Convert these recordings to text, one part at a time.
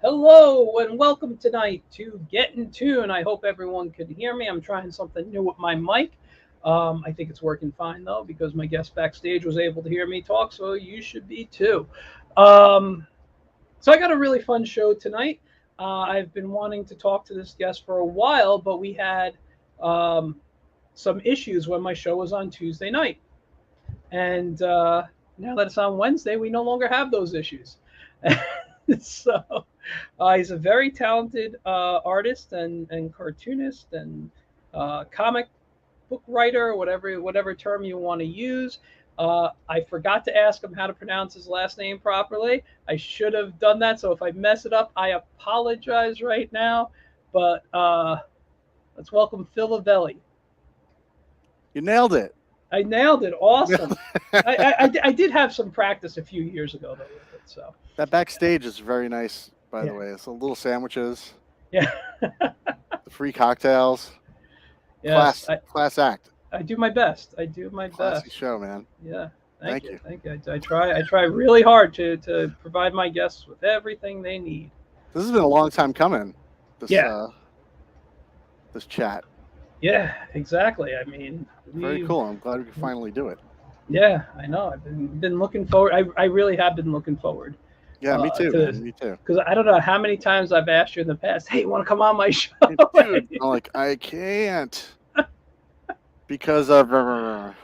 Hello and welcome tonight to Get in Tune. I hope everyone can hear me. I'm trying something new with my mic. I think it's working fine though because my guest backstage was able to hear me talk, so you should be too. Um, so I got a really fun show tonight. I've been wanting to talk to this guest for a while, but we had um, some issues when my show was on Tuesday night, and now that it's on Wednesday, we no longer have those issues. so he's a very talented artist and cartoonist and comic book writer, whatever term you want to use. I forgot to ask him how to pronounce his last name properly. I should have done that. So if I mess it up, I apologize right now. But let's welcome Phil Avelli. You nailed it. I nailed it. Awesome. I did have some practice a few years ago though with it. So That backstage is very nice, by the yeah, way. It's a little sandwiches, yeah, the free cocktails, yes. class act, I do my best. I do my classy best. show, man. Yeah. Thank Thank you. you. Thank you. I try really hard to provide my guests with everything they need. This has been a long time coming. This Yeah. this chat, Yeah. Exactly. I mean, very we. cool. I'm glad we could finally do it. Yeah. I know. I've been looking forward. I really have been looking forwd Yeah, me too, to this man. Me too. because I don't know how many times I've asked you in the past. Hey, you want to come on my show? Hey, dude, I'm like, I can't because of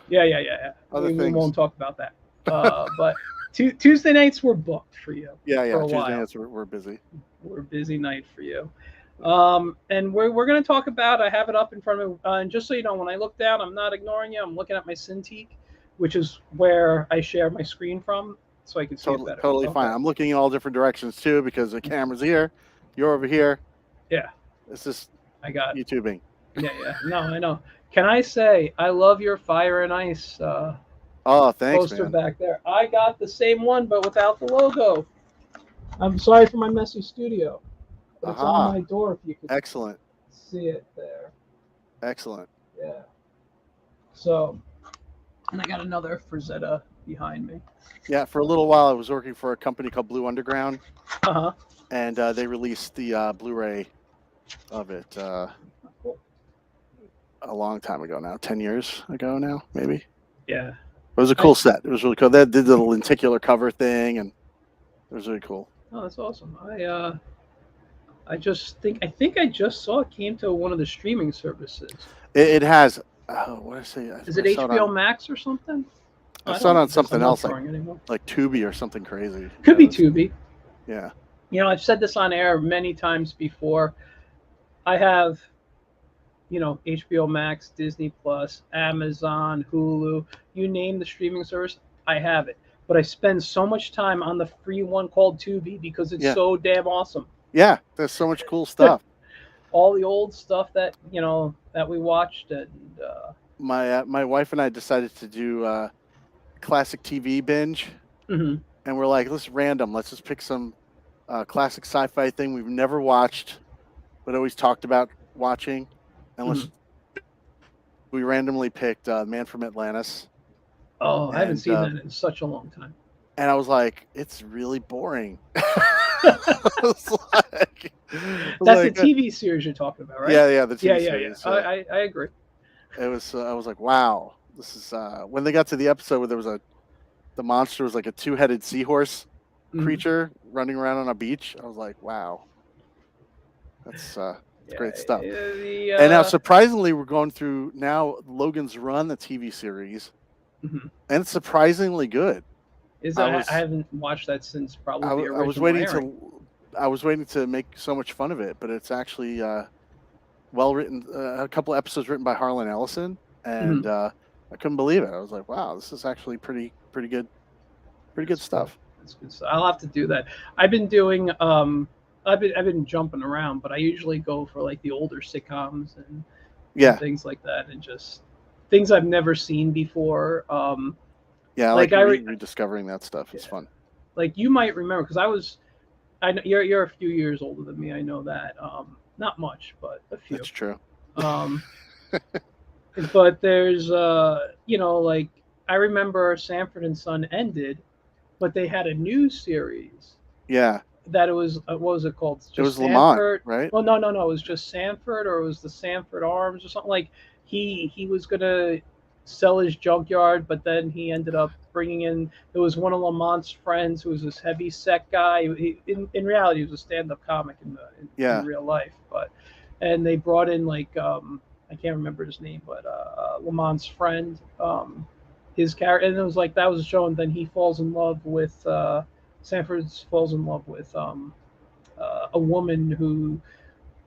Yeah. other We things. won't talk about that. But Tuesday nights were booked for you for Yeah. a Tuesday while. nights we're busy. We're a busy night for you. And we're going to talk about, I have it up in front of me. And just so you know, when I look down, I'm not ignoring you. I'm looking at my Cintiq, which is where I share my screen from so I can see it better. Totally fine. Okay. I'm looking in all different directions too because the camera's here, you're over here. Yeah, It's just I got it. YouTubing. Yeah. No, I know. Can I say, I love your Fire and Ice Oh, thanks, poster man. back there? I got the same one, but without the logo. I'm sorry for my messy studio, but it's on Aha. my door if you could Excellent. see it there. Excellent. Yeah. So, and I got another Frazetta behind me. Yeah, for a little while I was working for a company called Blue Underground, Uh huh. and they released the Blu-ray of it Cool. a long time ago now, 10 years ago now, maybe. Yeah. It was a I cool set. It was really cool. They did the lenticular cover thing, and it was really cool. Oh, that's awesome. I think I just saw it came to one of the streaming services. It has, what did I say? Is it I saw it HBO on, Max or something? I I saw it don't on because I'm something not else, drawing anymore. like Tubi or something crazy. Could Yeah, be Tubi. yeah. You know, I've said this on air many times before. I have, HBO Max, Disney Plus, Amazon, Hulu, you name the streaming service, I have it. But I spend so much time on the free one called Tubi because it's Yeah. so damn awesome. Yeah, there's so much cool stuff. All the old stuff that that we watched and My wife and I decided to do classic TV binge, mhm, and we're like, let's random. Let's just pick some classic sci-fi thing we've never watched, but always talked about watching, and mhm. we randomly picked Man from Atlantis, Oh, I haven't and seen that in such a long time. I was like, it's really boring. I was I was That's the like, TV series you're talking about, right? yeah, the Yeah, TV yeah, yeah. series. I agree. It was. I was like, wow, this is. When they got to the episode where there was the monster was like a two-headed seahorse Mhm. creature running around on a beach. I was like, wow, that's Yeah, great stuff. the And now, surprisingly, we're going through now Logan's Run, the TV series, mhm. and it's surprisingly good. Is I I was haven't watched that since probably the I was original waiting airing. to make so much fun of it, but it's actually well written. A couple episodes written by Harlan Ellison, and Mhm. I couldn't believe it. I was like, wow, this is actually pretty good That's cool. stuff. That's good. So I'll have to do that. I've been doing I've been jumping around, but I usually go for like the older sitcoms and Yeah, things like that, and just things I've never seen before. yeah, I Like like I rediscovering that stuff. yeah, It's fun. like you might remember because I know you're a few years older than me. I know that. Not much, but a few. That's true. Um, but there's like I remember Sanford and Son ended, but they had a new series Yeah, that it was what was it called? It Just was Lamont, Sanford. right? Well, no, it was just Sanford, or it was the Sanford Arms or something. Like he was gonna sell his junkyard, but then he ended up bringing in. It was one of Lamont's friends who was this heavy set guy. In reality, he was a stand-up comic in Yeah. real life, but and they brought in like I can't remember his name, but Lamont's friend. His character, and it was like that was shown. Then he falls in love with Sanford's falls in love with a woman who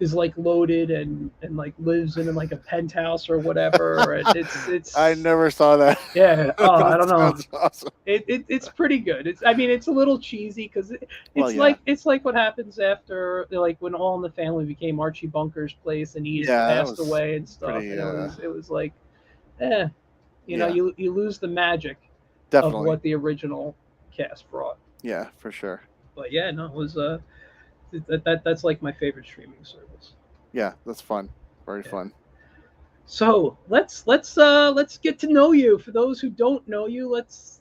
is like loaded and like lives in like a penthouse or whatever. And I it's never saw that, yeah. but I it don't know. sounds awesome. It's pretty good. It's I mean it's a little cheesy because Well, yeah, it's like what happens after like when All in the Family became Archie Bunker's place and Edith yeah, that passed was away and stuff. pretty. And it was like eh, Yeah, you lose the magic of definitely. what the original cast brought. Yeah, for sure. But yeah, no, it was that's like my favorite streaming service. Yeah, that's fun. Very Yeah. fun. So let's get to know you. For those who don't know you, let's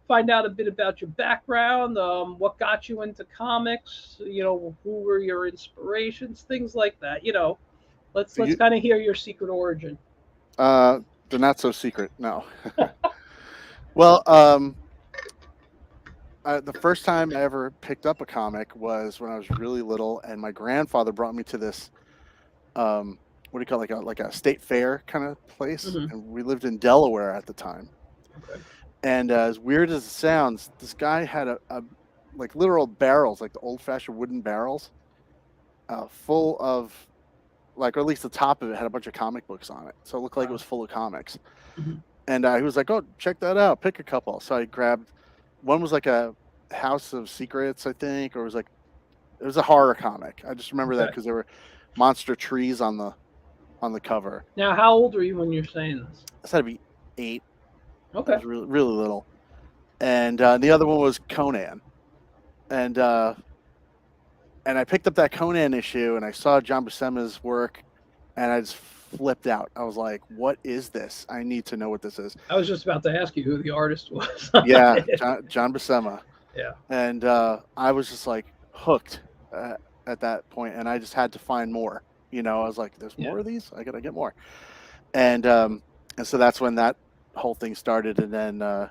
find out a bit about your background. What got you into comics? You know, who were your inspirations? Things like that. You know, let's You, kind of hear your secret origin. uh, the not so secret. No. Well, the first time I ever picked up a comic was when I was really little, and my grandfather brought me to this what do you call it, like a state fair kind of place, Hmm. and we lived in Delaware at the time. Okay. And as weird as it sounds, this guy had a like literal barrels, like the old-fashioned wooden barrels, full of like, or at least the top of it had a bunch of comic books on it, so it looked like it Wow. was full of comics. Hmm. And he was like, "Oh, check that out, pick a couple." So I grabbed one. Was like a House of Secrets, I think, or it was a horror comic. I just remember that Okay. because there were monster trees on the cover. Now, how old are you when you're saying this? I had to be 8. I Okay. was really really little. And the other one was Conan. And I picked up that Conan issue, and I saw John Buscema's work, and I just flipped out. I was like, "What is this? I need to know what this is." I was just about to ask you who the artist was. Yeah, John Buscema. Yeah. And I was just like hooked at that point, and I just had to find more. I was like, "There's Yeah. more of these. I gotta get more." And so that's when that whole thing started. And then the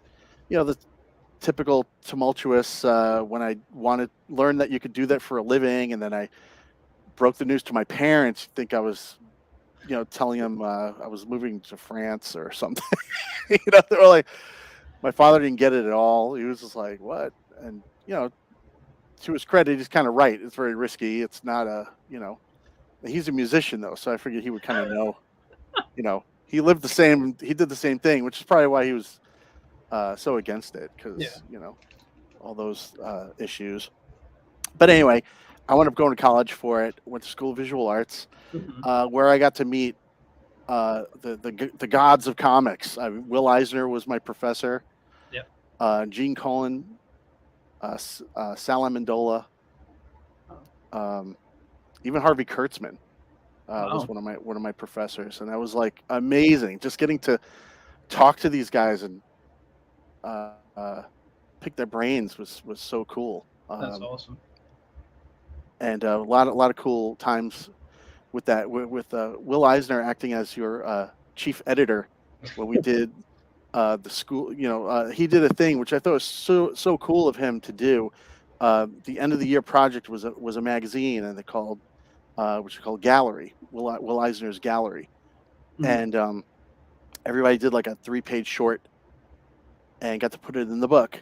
typical tumultuous when I wanted learn that you could do that for a living, and then I broke the news to my parents. Think I was telling them I was moving to France or something. They were like, my father didn't get it at all. He was just like, "What?" And to his credit, he's kind of right. It's very risky. It's not he's a musician though, so I figured he would kind of know. He lived the same. He did the same thing, which is probably why he was so against it, Yeah. because all those issues. But anyway, I wound up going to college for it. Went to School of Visual Arts, Hmm. where I got to meet the gods of comics. Will Eisner was my professor. Yeah. Gene Colan, Sal Amendola, even Harvey Kurtzman was Wow. one of my professors, and that was like amazing. Just getting to talk to these guys and uh, uh, pick their brains was so cool. That's awesome. And a lot of cool times with that, with Will Eisner acting as your chief editor when we did the school. He did a thing which I thought was so cool of him to do. The end of the year project was a magazine, and they called which is called Gallery, Will Eisner's Gallery. Hmm. And everybody did like a 3-page short and got to put it in the book.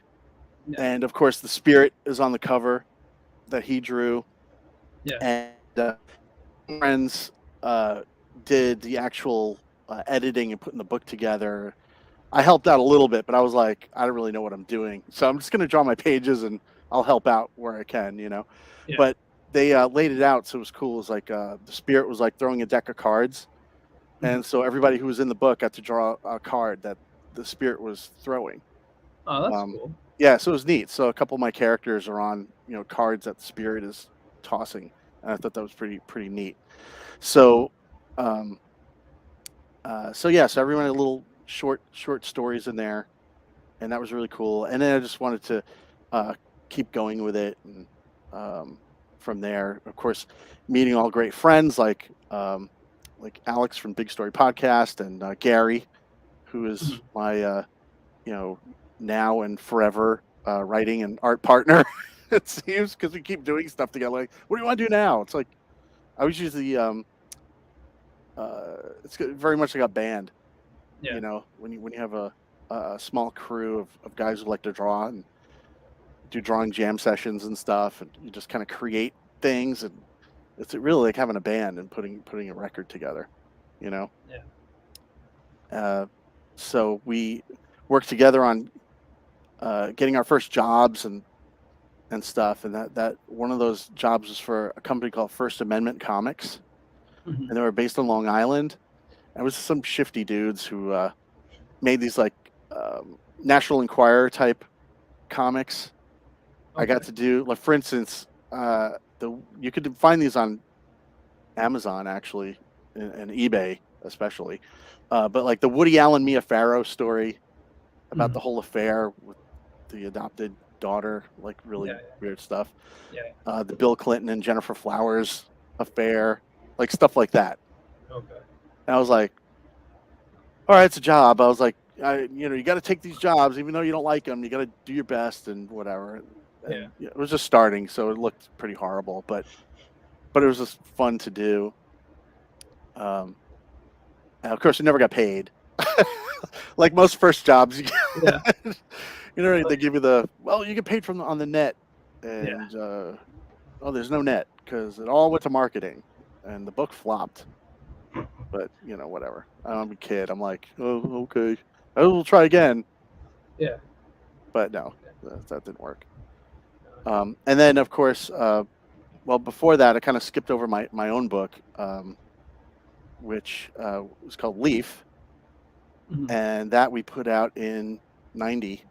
Yeah. And of course, the spirit is on the cover that he drew. Yeah. And friends did the actual editing and putting the book together. I helped out a little bit, but I was like, I don't really know what I'm doing, so I'm just going to draw my pages and I'll help out where I can. Yeah. But they laid it out, so it was cool. It was like the spirit was like throwing a deck of cards, and so everybody who was in the book got to draw a card that the spirit was throwing. Oh, that's cool. Yeah, so it was neat. So a couple of my characters are on cards that the spirit is tossing, and I thought that was pretty neat. So so everyone had little short stories in there, and that was really cool. And then I just wanted to keep going with it. And from there, of course, meeting all great friends like Alex from Big Story Podcast and Gary, who is Mhm. my you know, now and forever writing and art partner. It seems because we keep doing stuff together. Like, what do you want to do now? It's like I was usually it's very much like a band. Yeah. When you have a small crew of guys who like to draw and do drawing jam sessions and stuff, and you just kind of create things, and it's really like having a band and putting a record together, you know. Yeah. Uh, so we worked together on getting our first jobs and stuff, and that one of those jobs was for a company called First Amendment Comics, Mhm. and they were based on Long Island. And it was some shifty dudes who made these like National Enquirer type comics. I got Okay. to do, like, for instance, the you could find these on Amazon actually, and eBay especially. But like the Woody Allen Mia Farrow story about the Mhm. whole affair with the adopted daughter, like really Yeah. weird stuff. Yeah. Yeah. The Bill Clinton and Jennifer Flowers affair, like stuff like that. Okay. And I was like, all right, it's a job. I was like, you got to take these jobs, even though you don't like them. You got to do your best and whatever. Yeah. And it was just starting, so it looked pretty horrible, but it was just fun to do. Um, and of course, it never got paid. Like most first jobs, Yeah. they give you you get paid on the net, Yeah. and oh, there's no net because it all went to marketing, and the book flopped. But whatever. I'm a kid. I'm like, oh, okay, I will try again. Yeah. But no, that didn't work. And then, of course, well, before that, I kind of skipped over my own book, which was called Leaf, Mhm. and that we put out in '90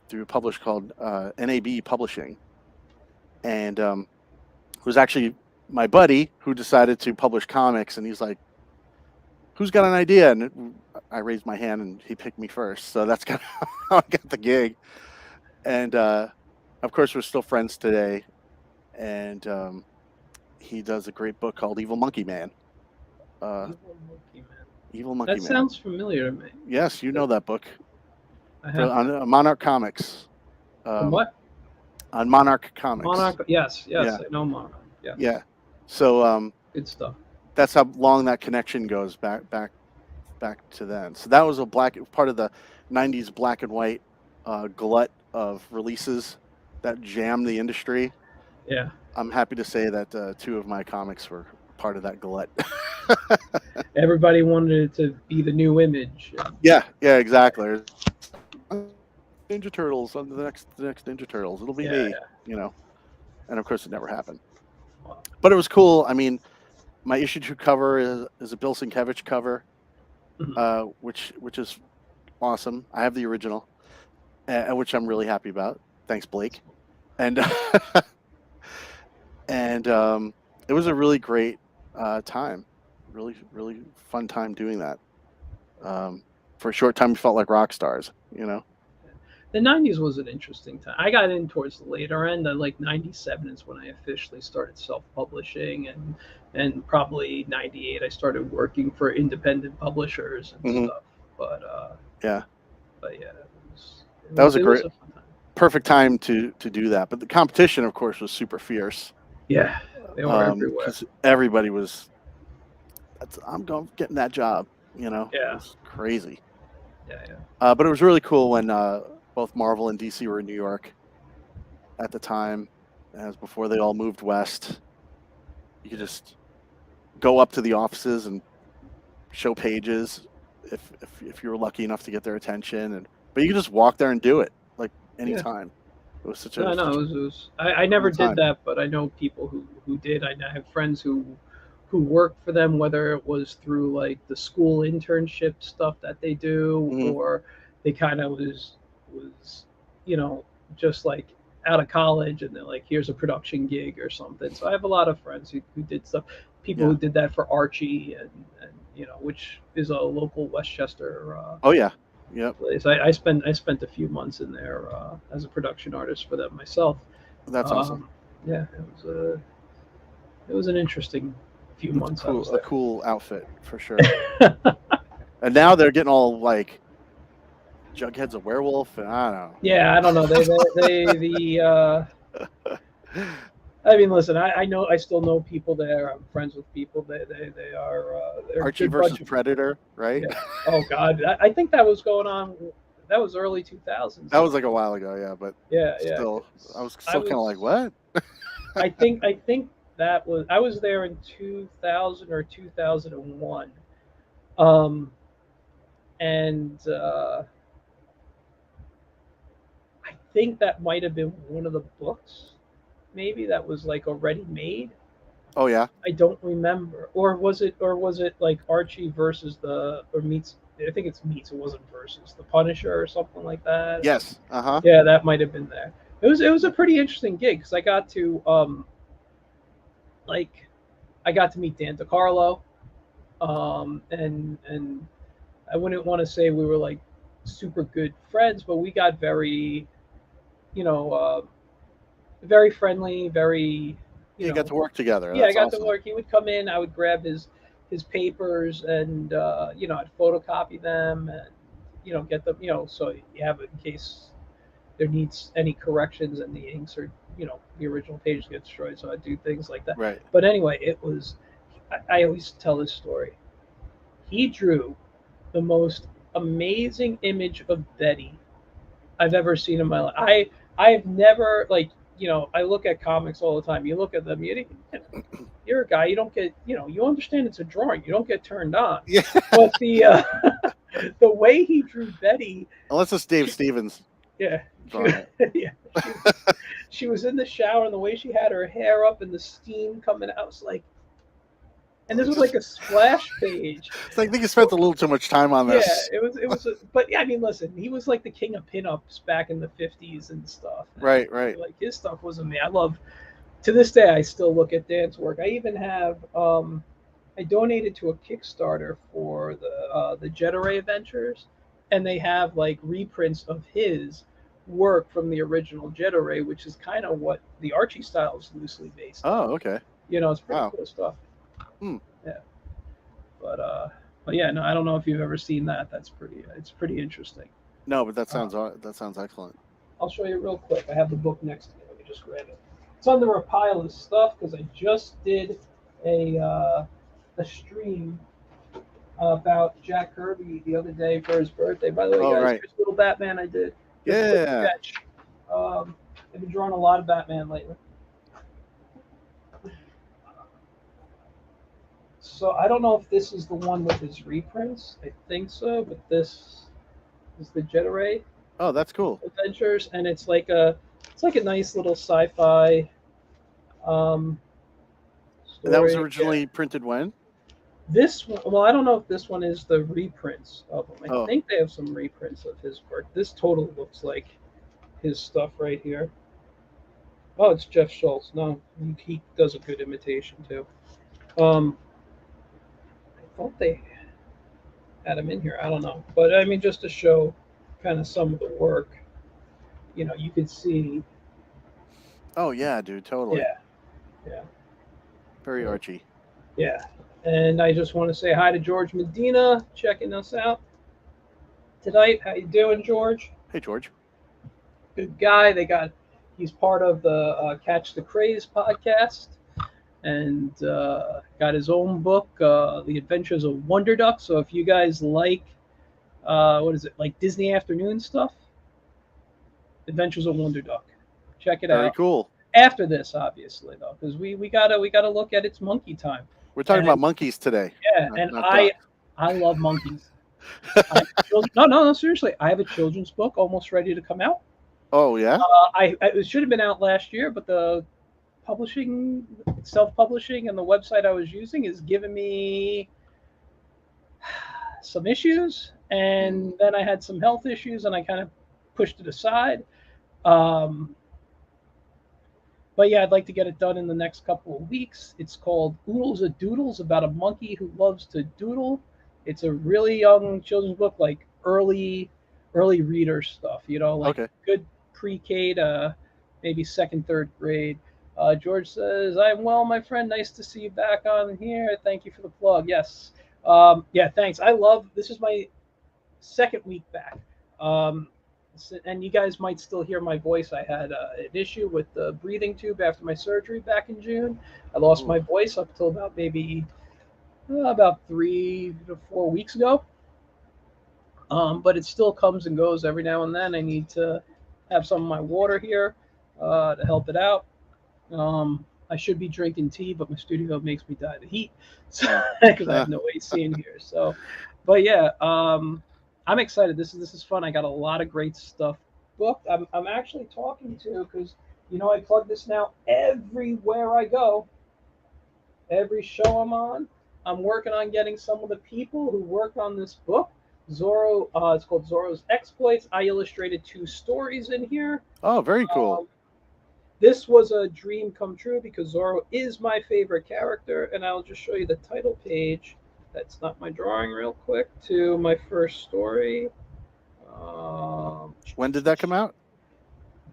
through a publisher called NAB Publishing, and it was actually my buddy who decided to publish comics, and he's like, "Who's got an idea?" And I raised my hand, and he picked me first, so that's kind of how I got the gig. And of course, we're still friends today, and he does a great book called Evil Monkey Man. Uh, Evil Monkey Man. Evil Monkey That Man. sounds familiar to me. Yes, you know that book. I have On heard. Monarch Comics. From Um, what? on Monarch Comics. Monarch. Yes. Yes. Yeah, I know Monarch. Yes. yeah. So Good stuff. that's how long that connection goes back to then. So that was a part of the '90s black and white glut of releases that jammed the industry. Yeah. I'm happy to say that two of my comics were part of that glut. Everybody wanted it to be the new image. Yeah, exactly. Ninja Turtles on the next Ninja Turtles. It'll be Yeah. me, Yeah. and of course it never happened. Wow. But it was cool. I mean, my issue 2 cover is a Bill Sienkiewicz cover, Mhm. which is awesome. I have the original, which I'm really happy about. Thanks, Blake. And and it was a really great time, really really fun time doing that. For a short time, we felt like rock stars. The '90s was an interesting time. I got in towards the later end. Like '97 is when I officially started self-publishing, and probably '98 I started working for independent publishers and Hmm. stuff. But Yeah, but yeah, it was it that was was a it was great, a fun time. perfect time to do that. But the competition, of course, was super fierce Yeah, they were everywhere. because everybody was. I'm going getting that job. It Yeah, was crazy. yeah, yeah. But it was really cool when both Marvel and DC were in New York at the time, as before they all moved west. You could just go up to the offices and show pages if you were lucky enough to get their attention, but you could just walk there and do it like Yeah. anytime. It was such No, a no, such a I never cool did time. that, but I know people who did. I have friends who worked for them, whether it was through like the school internship stuff that they do, Hmm. or they kind of was you know just like out of college and they're like, here's a production gig or something. So I have a lot of friends who did stuff. People Yeah. who did that for Archie and which is a local Westchester Oh yeah. Yep. place. I spent a few months in there as a production artist for them myself. That's awesome. Yeah, it was an interesting few It's months I was a there. cool outfit for sure. And now they're getting all like Jughead's a werewolf, and I don't Yeah, I don't know. I mean, listen, I know I still know people there. I'm friends with people. They are they're a Archie good versus bunch of people. Predator, right? Yeah. Oh God, I think that was going on. That was early 2000s. That was like a while ago, yeah, but Yeah, yeah. still, I 'Cause was still kind of like, what? I think that was I was there in 2000 or 2001. Um, and I think that might have been one of the books, maybe that was like already made. Oh yeah, I don't remember, or was it like Archie versus the or meets? I think it's meets. It wasn't versus the Punisher or something like that. yes, uh-huh. Yeah, that might have been there. It was a pretty interesting gig because I got to like I got to meet Dan DeCarlo, and I wouldn't want to say we were like super good friends, but we got very you know very friendly, very you You got know to work together. yeah, I That's got to awesome. work. He would come in, I would grab his papers, and I'd photocopy them, and get them, so you have it in case there needs any corrections and the inks or the original page gets destroyed. So I do things like that. Right. But anyway, it was. I always tell this story. He drew the most amazing image of Betty I've ever seen in my life. I've never I look at comics all the time. You look at them, you're a guy. You don't get you understand it's a drawing. You don't get turned on. Yeah. But the the way he drew Betty, Unless it's Dave she, Stevens yeah, she, drawing it. yeah, she was in the shower, and the way she had her hair up and the steam coming out, I was like, and this was like a splash page. It's like I think you spent a little too much time on Yeah, this. but yeah, I mean, listen, he was like the king of pinups back in the '50s and stuff. Right, And, right. like his stuff was amazing. I love to this day. I still look at Dan's work. I even have I donated to a Kickstarter for the Jedi Ray Adventures, and they have like reprints of his work from the original Jedi Ray, which is kind of what the Archie style is loosely based on. Oh, okay. It's pretty Wow. cool stuff. Hmm. Yeah, but uh, but yeah, no, I don't know if you've ever seen that. It's pretty interesting. No, but Uh, that sounds excellent. I'll show you real quick. I have the book next to me. Let me just grab it. It's under a pile of stuff because I just did a stream about Jack Kirby the other day for his birthday. By the way, Oh, guys, right. here's little Batman I did. Just quick Yeah. sketch. I've been drawing a lot of Batman lately. So I don't know if this is the one with his reprints. I think so, but this is the Jedi Ray Oh, that's cool. Adventures, and it's like a nice little sci-fi um, And that was story. Yeah. originally printed when? This one, well, I don't know if this one is the reprints of them. I Oh, think they have some reprints of his work. This totally looks like his stuff right here. Oh, it's Jeff Schultz. No, he does a good imitation too. Um, I thought they had him in here. I don't know, but I mean, just to show kind of some of the work, you could see. oh yeah, dude, totally. Yeah, yeah, Very Archie. yeah. And I just want to say hi to George Medina checking us out tonight. How you doing, George? Hey, George. Good guy. He's part of the Catch the Craze podcast, and got his own book, The Adventures of Wonder Duck. So if you guys like, what is it, like Disney afternoon stuff, Adventures of Wonder Duck, check it Very out. cool. After this, obviously, though, because we gotta look at its monkey time. We're talking about And monkeys today, yeah, and not I ducks. I love monkeys. No, no, no, seriously. I have a children's book almost ready to come out. Oh yeah. It should have been out last year, but the publishing, self-publishing, and the website I was using is giving me some issues, and then I had some health issues, and I kind of pushed it aside. Um, but yeah, I'd like to get it done in the next couple of weeks. It's called Oodles a Doodles, about a monkey who loves to doodle. It's a really young children's book, like early. early reader stuff, like Okay. good pre-K to maybe second, third grade. George says, "I'm well, my friend. Nice to see you back on here. Thank you for the plug." Yes. Yeah, thanks. I love this is my second week back. Um, and you guys might still hear my voice. I had an issue with the breathing tube after my surgery back in June. I lost Ooh. my voice up till about maybe about 3 to 4 weeks ago. But it still comes and goes every now and then. I need to have some of my water here to help it out. I should be drinking tea, but my studio makes me die of the heat, so because I Uh, have no AC in here. So, but yeah, I'm excited. This is fun. I got a lot of great stuff booked. I'm actually talking to because I plug this now everywhere I go, every show I'm on. I'm working on getting some of the people who worked on this book. Zoro, it's called Zoro's Exploits. I illustrated 2 stories in here. oh, very cool. Um, this was a dream come true because Zoro is my favorite character, and I'll just show you the title page. That's not my drawing, real quick, to my first story. Um, When did that come out?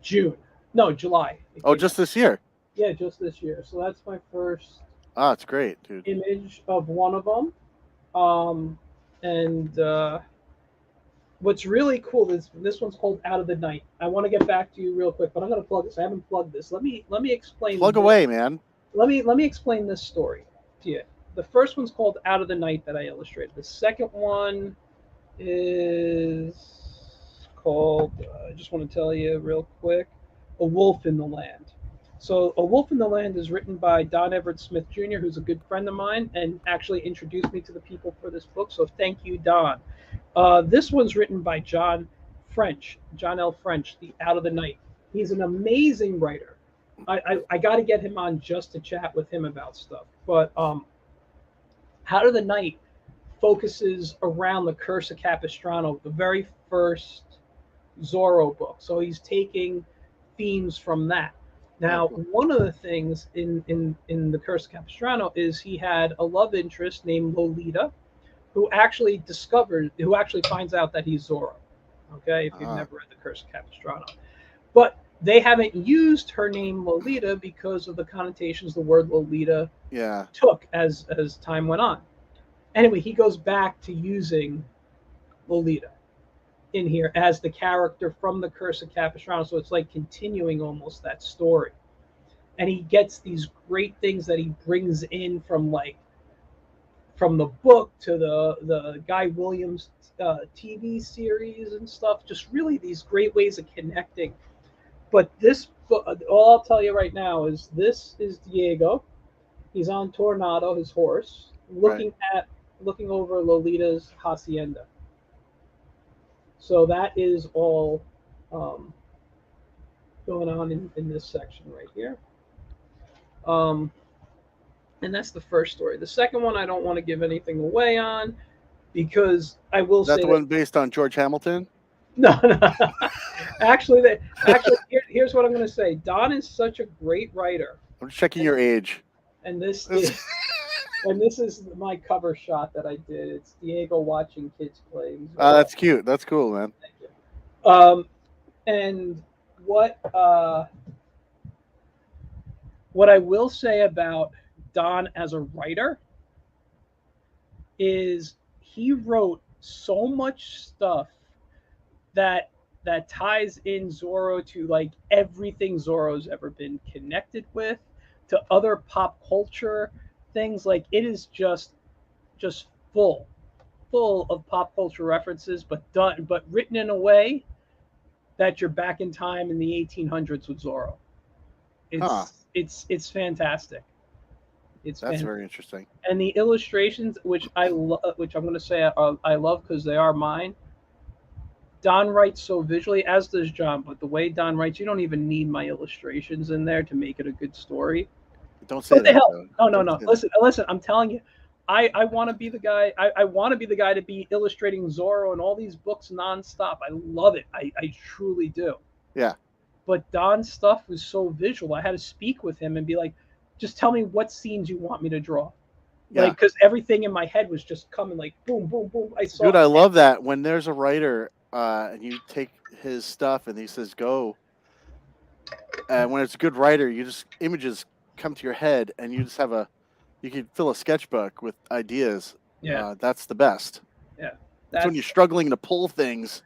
June. No, July. It Oh, came just out. this year. Yeah, just this year. So that's my first Ah, it's great, dude. image of one of them. And what's really cool is this one's called Out of the Night. I want to get back to you real quick, but I'm going to plug this. I haven't plugged this. Let me explain Plug this. away, man. Let me explain this story to you. The first one's called Out of the Night that I illustrated. The second one is called. I just want to tell you real quick, A Wolf in the Land. So, A Wolf in the Land is written by Don Everett Smith Jr., who's a good friend of mine, and actually introduced me to the people for this book. So, thank you, Don. This one's written by John L. French, The Out of the Night. He's an amazing writer. I got to get him on just to chat with him about stuff. But Out of the Night focuses around the Curse of Capistrano, the very first Zorro book. So he's taking themes from that. Oh, Now, cool. one of the things in the Curse of Capistrano is he had a love interest named Lolita, who actually finds out that he's Zorro. Okay, if you've Ah, never read the Curse of Capistrano, but they haven't used her name Lolita because of the connotations the word Lolita yeah. took as time went on. Anyway, he goes back to using Lolita in here as the character from the Curse of Capistrano, so it's like continuing almost that story. And he gets these great things that he brings in from the book to the Guy Williams TV series and stuff. Just really these great ways of connecting. But this book, all I'll tell you right now is this is Diego. He's on Tornado, his horse, Right. looking over Lolita's hacienda. So that is all um, going on in this section right here. Um, and that's the first story. The second one, I don't want to give anything away on because I will Is that say the that one based on George Hamilton? no, no. Actually, here's what I'm going to say. Don is such a great writer, I'm just checking and, your age. and this is my cover shot that I did. It's Diego watching kids play. That's cute. That's cool, man. Thank you. And what I will say about Don as a writer is he wrote so much stuff that ties in Zorro to like everything Zorro's ever been connected with, to other pop culture things. Like it is just full of pop culture references, but written in a way that you're back in time in the 1800s with Zorro. Huh. It's fantastic. It's That's fantastic. very interesting. And the illustrations, which I'm going to say I love because they are mine. Don writes so visually, as does John. But the way Don writes, you don't even need my illustrations in there to make it a good story. Don't say But they that help. though. No, no, Don't no. say that. Listen. I'm telling you, I want to be the guy. I want to be the guy to be illustrating Zorro and all these books nonstop. I love it. I truly do. Yeah. But Don's stuff was so visual. I had to speak with him and be like, just tell me what scenes you want me to draw. Yeah. Like, because everything in my head was just coming like boom, boom, boom. I saw Dude, I love that when there's a writer and you take his stuff, and he says go. And when it's a good writer, you just images come to your head, and you just have you can fill a sketchbook with ideas. Yeah. That's the best. Yeah. It's when you're struggling to pull things.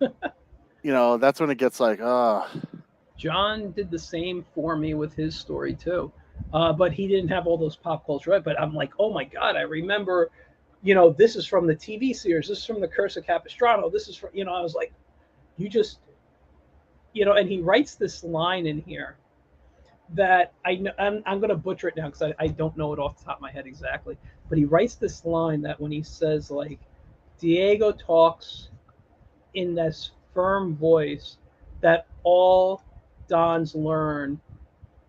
That's when it gets like, John did the same for me with his story too, but he didn't have all those pop culture. Right? But I'm like, oh my god, I remember. This is from the TV series. This is from the Curse of Capistrano. This is from. I was like, you just. And he writes this line in here that I know I'm going to butcher it now because I don't know it off the top of my head exactly. But he writes this line that when he says like, Diego talks in this firm voice that all Dons learn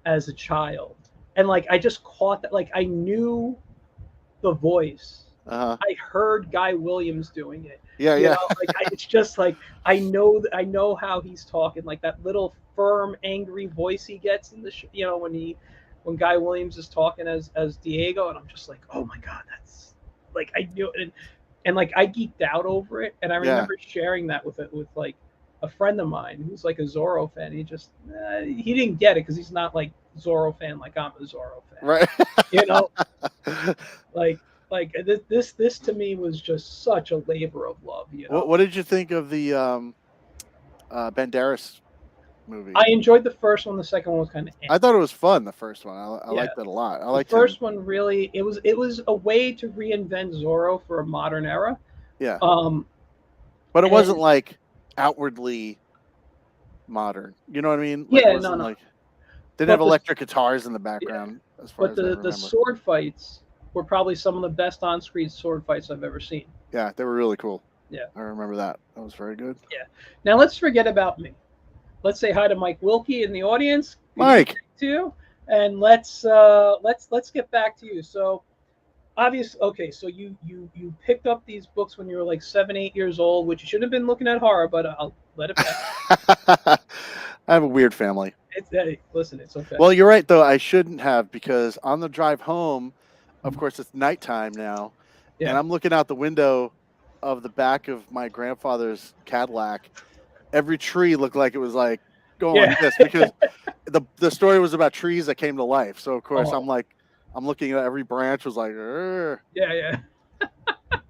as a child, and like I just caught that, like I knew the voice. I heard Guy Williams doing it. Yeah, yeah. It's just like I know how he's talking, like that little firm, angry voice he gets in the when Guy Williams is talking as Diego, and I'm just like, oh my god, that's like I knew it, and like I geeked out over it, and I remember sharing that with like a friend of mine who's like a Zoro fan. He just he didn't get it because he's not like Zoro fan like I'm a Zoro fan, right? Like this to me was just such a labor of love. What did you think of the Banderas movie? I enjoyed the first one. The second one was kind of. I thought it was fun. The first one, I liked that a lot. I liked the first one really. It was a way to reinvent Zoro for a modern era. Yeah. But it wasn't like outwardly modern. You know what I mean? Like, yeah. No. Like, didn't have electric guitars in the background. Yeah. As far as the sword fights were probably some of the best on-screen sword fights I've ever seen. Yeah, they were really cool. Yeah, I remember that. That was very good. Yeah. Now let's forget about me. Let's say hi to Mike Wilkie in the audience. Mike, too, and let's get back to you. So, okay. So you picked up these books when you were like 7, 8 years old, which you shouldn't have been looking at horror, but I'll let it pass. I have a weird family. Listen, it's okay. Well, you're right though. I shouldn't have, because on the drive home, of course, it's nighttime now, and I'm looking out the window of the back of my grandfather's Cadillac. Every tree looked like it was like going like this, because the story was about trees that came to life. So of course I'm looking at every branch was like, yeah.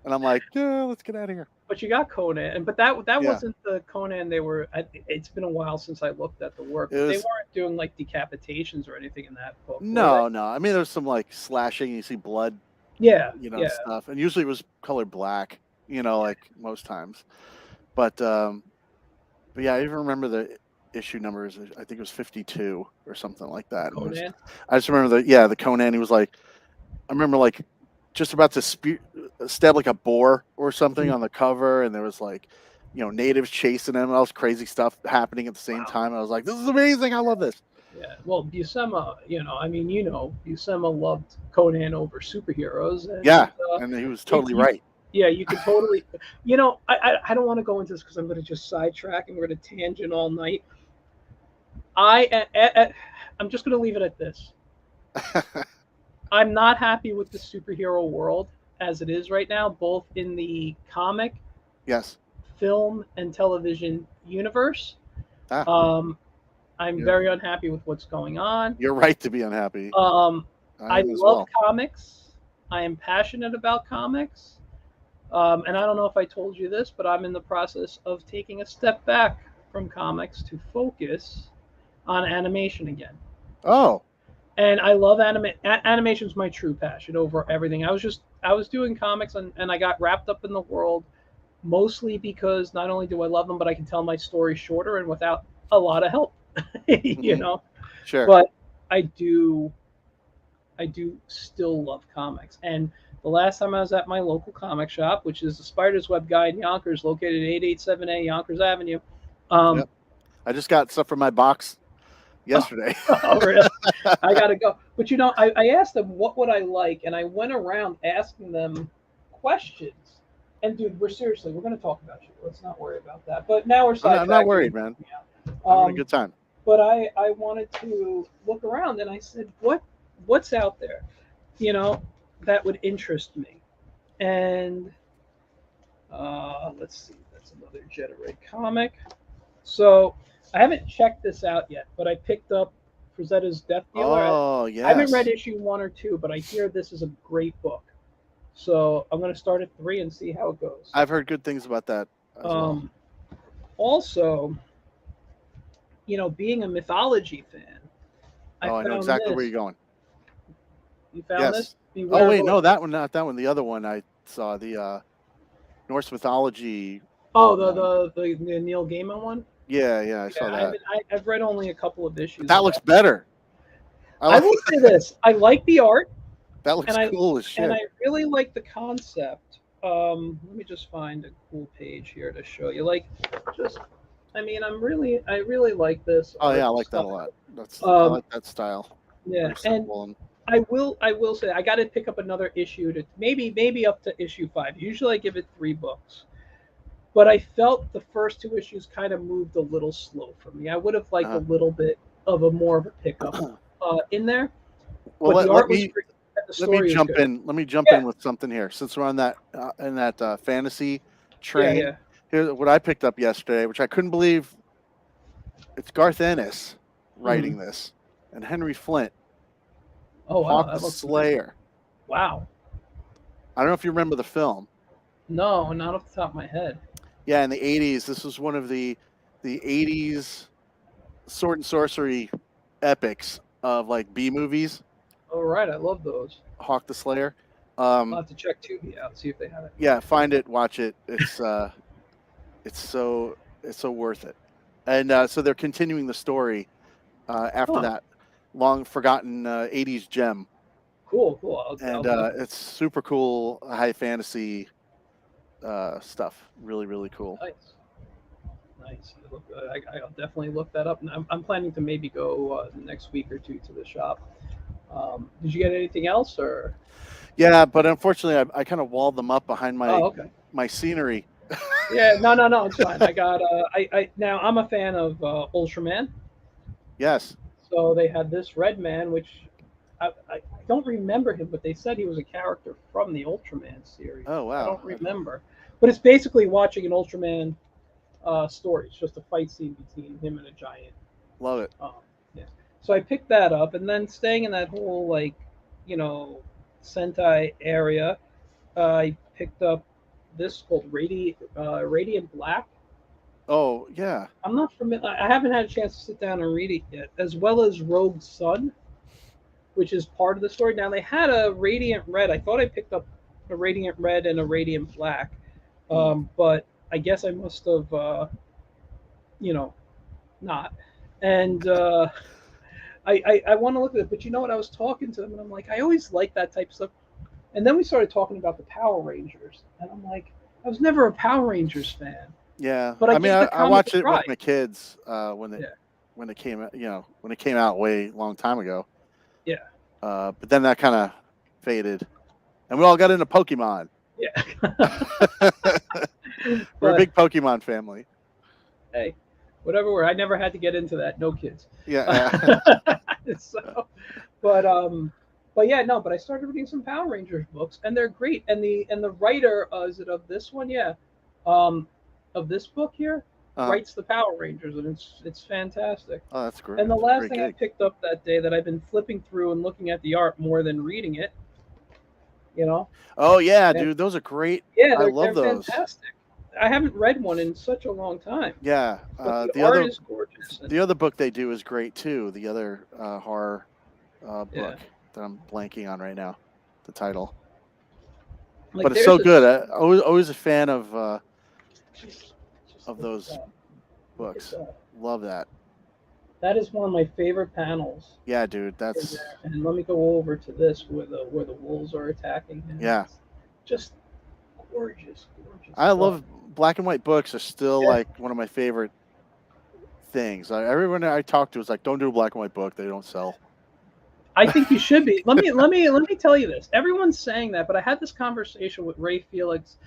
And I'm like, yeah, let's get out of here. But you got Conan, but that wasn't the Conan they were. It's been a while since I looked at the work. They weren't doing like decapitations or anything in that book. No. I mean, there's some like slashing. You see blood. Yeah. Stuff, and usually it was colored black. Like most times. But yeah, I even remember the issue numbers. I think it was 52 or something like that. Conan. I just remember the Conan. He was like, I remember like just about to stab like a boar or something on the cover, and there was like, natives chasing him, and all this crazy stuff happening at the same time. I was like, this is amazing. I love this. Yeah. Well, Buscema, Buscema loved Conan over superheroes. And, and he was totally right. Yeah, you could totally. I don't want to go into this because I'm going to just sidetrack and we're going to tangent all night. I'm just going to leave it at this. I'm not happy with the superhero world as it is right now, both in the comic, film, and television universe. I'm very unhappy with what's going on. You're right to be unhappy. I love comics. I am passionate about comics. And I don't know if I told you this, but I'm in the process of taking a step back from comics to focus on animation again. Oh. And I love animation is my true passion over everything. I was doing comics and I got wrapped up in the world mostly because not only do I love them, but I can tell my story shorter and without a lot of help, Sure. But I do still love comics. And the last time I was at my local comic shop, which is the Spider's Web Guy in Yonkers, located at 887A Yonkers Avenue. I just got stuff from my box yesterday. Oh, really? I got to go. But, I asked them what would I like, and I went around asking them questions. And, dude, we're going to talk about you. Let's not worry about that. But now we're sidetracked. I'm not worried, man. I'm having a good time. But I wanted to look around, and I said, what's out there, that would interest me? And let's see. That's another Jedi comic. So I haven't checked this out yet, but I picked up Frazetta's Death Dealer. Oh, I haven't read yes. issue 1 or 2, but I hear this is a great book. So I'm going to start at 3 and see how it goes. I've heard good things about that as well. Also, being a mythology fan, I Oh, I know found exactly where this. you're going. You found this? Yes. Oh, Beware of wait, no, that one, not that one. The other one I saw, the Norse mythology Oh, one. the Neil Gaiman one. Yeah, I saw Yeah, that. I've read only a couple of issues But that of looks that. better. I will say this: I like the art, That and looks cool as shit. I really like the concept. Let me just find a cool page here to show you. Like, just I mean, I really like this Oh, yeah, art I like that style. a lot. I Um, like that style. yeah, Very and simple and I will say I got to pick up another issue to maybe up to issue 5. Usually I give it 3 books, but I felt the first 2 issues kind of moved a little slow for me. I would have liked a uh, little bit of a more of a pickup in there, well, but the let art was me great. And the let me story was jump good. in. Let me jump Yeah, in with something here. Since we're on that in that fantasy yeah, train, yeah. here's what I picked up yesterday, which I couldn't believe. It's Garth Ennis Hmm. writing this, and Henry Flint, Oh wow, Hawk the that looks nice. Slayer. Wow. I don't know if you remember the film. No, not off the top of my head. Yeah, in the '80s, this was one of the '80s sword and sorcery epics of like B movies. All right, I love those. Hawk the Slayer. I'll Um, have to check Tubi out, see if they have it. yeah, find it, watch it. It's so worth it. And so they're continuing the story after Huh. that long forgotten '80s gem, Cool, cool. I'll and definitely. it's super cool, high fantasy stuff. Really, really cool. Nice. Nice. I'll definitely look that up. And I'm planning to maybe go next week or 2 to the shop. Did you get anything else, or? Yeah, but unfortunately, I kind of walled them up behind Oh, okay. my scenery. Yeah, no, it's fine. I got. I now I'm a fan of Ultraman, Yes. so they had this Red Man, which I don't remember him, but they said he was a character from the Ultraman series. Oh, I wow. don't remember, but it's basically watching an Ultraman story. It's just a fight scene between him and a giant. Love it. Um, yeah. So I picked that up, and then staying in that whole you know, Sentai area, I picked up this called Radiant Black. Oh, yeah. I'm not familiar. I haven't had a chance to sit down and read it yet, as well as Rogue Sun, which is part of the story. Now they had a Radiant Red. I thought I picked up a Radiant Red and a Radiant Black, Hmm. but I guess I must have, you know, not. And I want to look at it, but you know what? I was talking to them, and I'm like, I always like that type of stuff. And then we started talking about the Power Rangers, and I'm like, I was never a Power Rangers fan, Yeah. but I I mean, gave the I comic a watched it try. with my kids Yeah, when it came out, when it came out way long time ago. yeah, But then that kind of faded, and we all got into Pokemon. yeah. We're a But big Pokemon family. hey, whatever. I never had to get into that. No kids. Yeah. So, but but yeah, no. But I started reading some Power Rangers books, and they're great. And the writer is it of this one? Yeah, um, of this book here uh, writes the Power Rangers, and it's fantastic. oh, that's great. And the That's a last great thing I gig. picked up that day that I've been flipping through and looking at the art more than reading it, you know, Oh yeah, and dude, those are great. yeah, I love they're those. fantastic. I haven't read one in such a long time, Yeah. but the art is gorgeous. And The other book they do is great too. The other horror yeah, book that I'm blanking on right now, the title. like But it's there's so good. this. Always a fan Just of look at those that. Look at books. that. Love that. That is one of my favorite panels Yeah, dude. in That's there. And let me go over to this where the wolves are attacking him. yeah. It's just gorgeous, gorgeous I stuff. love black and white books. Are still Yeah, like one of my favorite things. Everyone I talk to is like, don't do a black and white book. They don't sell. I think you should be. Let me tell you this. Everyone's saying that, but I had this conversation with Ray Felix.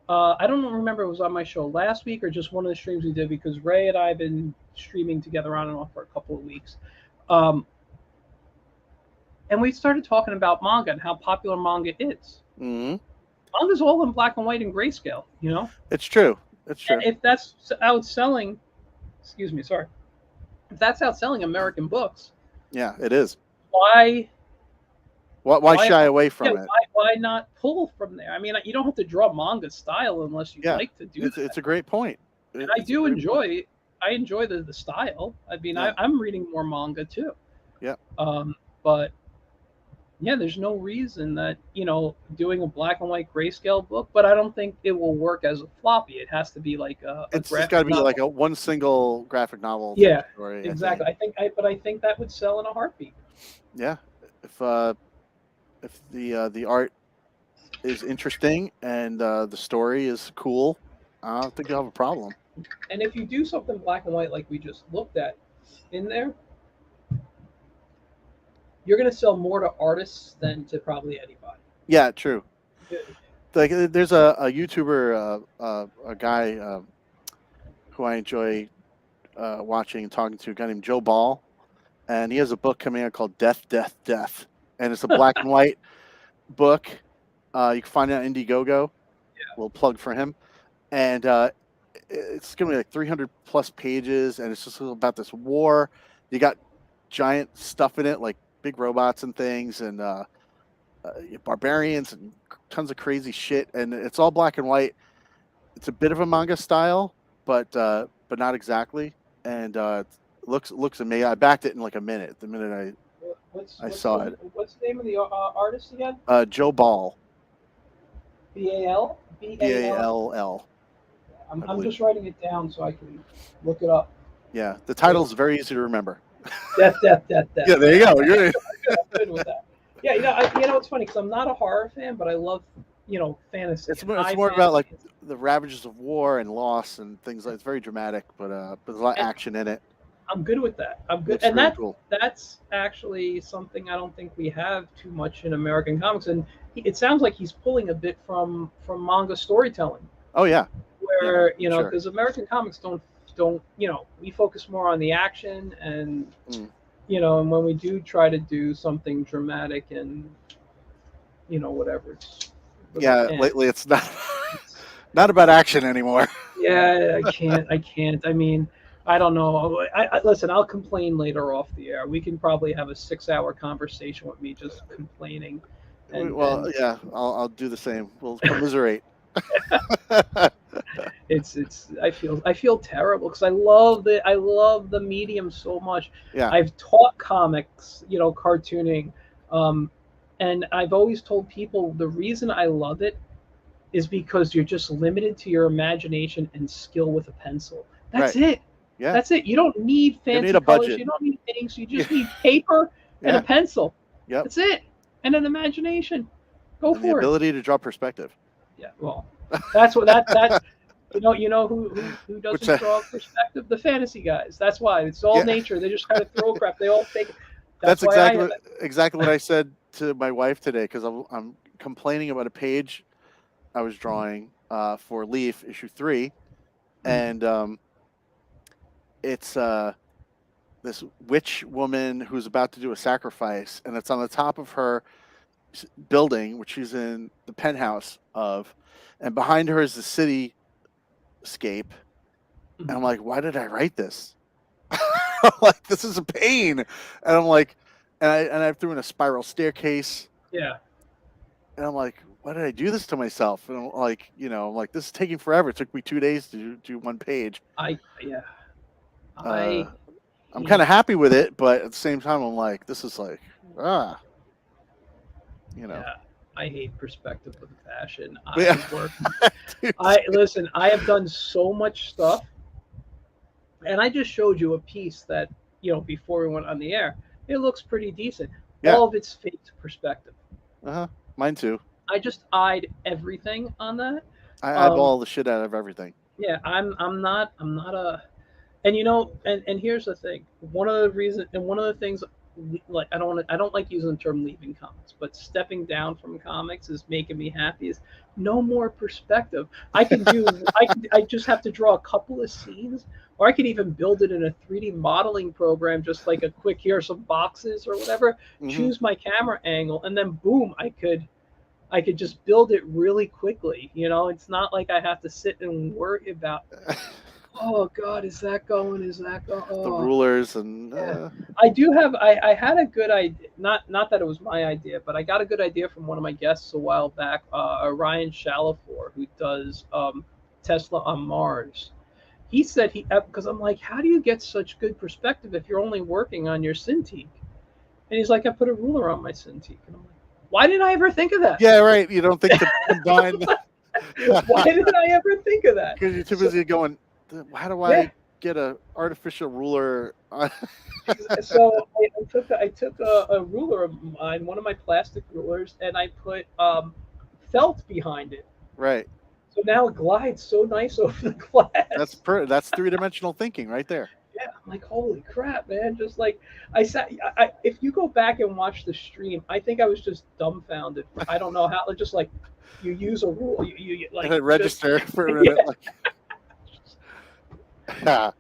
I don't remember if it was on my show last week or just one of the streams we did because Ray and I have been streaming together on and off for a couple of weeks. Um, and we started talking about manga and how popular manga is. Hmm. Manga's all in black and white and grayscale, you know? It's true. It's true. And if that's outselling, excuse me, sorry, if that's outselling American books, Yeah, it is. why Why why shy away yeah, from it? why not pull from there? I mean, you don't have to draw manga style unless you'd Yeah, like to do it's that. a great point. And I It's a do great point. enjoy the style. I mean, Yeah, I'm reading more manga too. yeah. But yeah, there's no reason that, doing a black and white grayscale book, but I don't think it will work as a floppy. It has to be like a It's just got to graphic be like novel. a one single graphic novel type Yeah, story. I think. exactly. But I think that would sell in a heartbeat. Yeah, if the art is interesting and the story is cool, I don't think you'll have a problem. And if you do something black and white like we just looked at in there, you're going to sell more to artists than to probably anybody. Yeah, true. Like there's a YouTuber, a guy who I enjoy watching and talking to, a guy named Joe Ball, and he has a book coming out called Death, Death, Death, and it's a black and white book. You can find it on Indiegogo. We'll plug for him, and it's gonna be like 300 plus pages, and it's just about this war. You got giant stuff in it, like big robots and things, and barbarians and tons of crazy shit, and it's all black and white. It's a bit of a manga style, but not exactly. And looks amazing. I backed it in like a minute. The minute I saw it. What's the name of the artist again? Joe Ball. BAL? BAL? BALL. I'm just writing it down so I can look it up. Yeah, the title's very easy to remember. Death, death, death, death. Yeah, there you go. You're I'm good with that. Yeah, it's funny because I'm not a horror fan, but I love, fantasy. It's more about like the ravages of war and loss and things like. It's very dramatic, but there's a lot of action in it. I'm good with that. I'm good, It's and really cool. that's actually something I don't think we have too much in American comics. And it sounds like he's pulling a bit from manga storytelling. Oh yeah, where sure. because American comics don't we focus more on the action and and when we do try to do something dramatic and whatever. Yeah, lately it's not about action anymore. Yeah, I can't. I mean, I don't know. Listen. I'll complain later off the air. We can probably have a 6-hour conversation with me just complaining. Yeah, I'll do the same. We'll commiserate. I feel terrible because I love the medium so much. Yeah. I've taught comics, cartooning, and I've always told people the reason I love it is because you're just limited to your imagination and skill with a pencil. That's right. it. Yeah. That's it. You don't need fancy colors. You don't need things. You just need paper and a pencil. Yep. That's it. And an imagination. Go for it. The ability to draw perspective. Yeah. Well, that's what that. You know who doesn't draw perspective? The fantasy guys. That's why. It's all nature. They just kind of throw crap. They all take it. That's exactly what I said to my wife today because I'm complaining about a page I was drawing for Leaf issue 3, and it's this witch woman who's about to do a sacrifice, and it's on the top of her building, which she's in the penthouse of, and behind her is the cityscape. And I'm like, why did I write this? I'm like, this is a pain. And I'm like, and I threw in a spiral staircase. Yeah. And I'm like, why did I do this to myself? And I'm like, this is taking forever. It took me 2 days to do one page. I'm kind of happy with it, but at the same time, I'm like, this is like, Yeah, I hate perspective with a passion. Listen, I have done so much stuff, and I just showed you a piece that before we went on the air. It looks pretty decent. Yeah. All of it's faked perspective. Mine too. I just eyed everything on that. I eyeball the shit out of everything. Yeah, I'm not a, and and here's the thing. One of the things, like I don't like using the term leaving comics, but stepping down from comics is making me happy. Is no more perspective. I just have to draw a couple of scenes, or I could even build it in a 3D modeling program, just like a quick, here are some boxes or whatever. Choose my camera angle, and then boom, I could I could just build it really quickly. You know, it's not like I have to sit and worry about, oh God, is that going? Is that going? The Oh, rulers and yeah. I do have. I had a good idea. Not that it was my idea, but I got a good idea from one of my guests a while back, Ryan Shalafor, who does Tesla on Mars. He said because I'm like, how do you get such good perspective if you're only working on your Cintiq? And he's like, I put a ruler on my Cintiq, and I'm like, why didn't I ever think of that? yeah, right. You don't think to combine Why didn't I ever think of that? because you're too So busy going, how do yeah, I get a artificial ruler? so I took a ruler of mine, one of my plastic rulers, and I put felt behind it. Right. So now it glides so nice over the glass. That's three-dimensional thinking right there. Yeah, I'm like, holy crap, man! Just like if you go back and watch the stream, I think I was just dumbfounded. I don't know how. Just like you use a rule, you And like then just register for a yeah. minute. Like, yeah,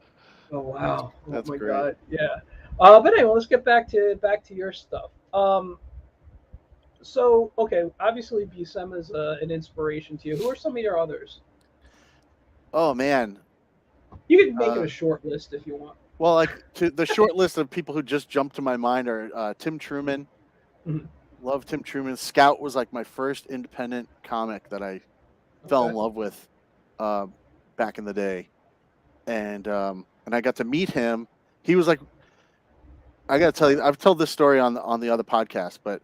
Oh wow! Oh that's my great. god! Yeah. But anyway, let's get back to your stuff. So okay, obviously Buscema is an inspiration to you. Who are some of your others? Oh man. You can make it Uh, a short list if you want. well, like the short list of people who just jumped to my mind are Tim Truman. Mhm. Love Tim Truman. Scout was like my first independent comic that I fell in Okay. love with uh, back in the day, and I got to meet him. He was like, I got to tell you, I've told this story on the other podcast, but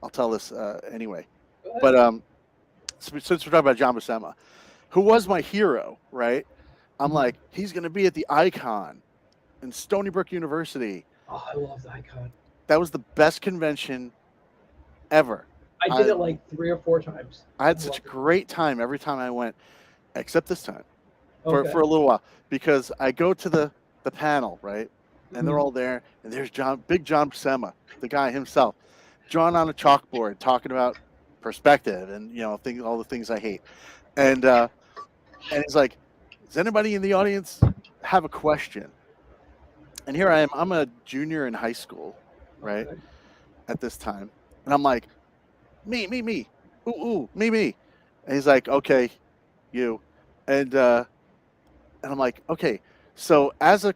I'll tell this anyway. Go ahead. But since we're talking about John Buscema, who was my hero, right? I'm Mhm. like, he's going to be at the Icon in Stony Brook University. Oh, I love the icon. That was the best convention ever. I did I it like 3 or 4 times. I I had such a loved it. great time every time I went, except this time for Okay. a little while because I go to the panel, right, and they're Mhm. all there, and there's Big John Buscema, the guy himself, drawn on a chalkboard, talking about perspective and things, all the things I hate, and and he's like, does anybody in the audience have a question? And here I am, I'm a junior in high school, right, Okay. at this time, and I'm like, me, me, and he's like, okay, you, and and I'm like, okay, so as a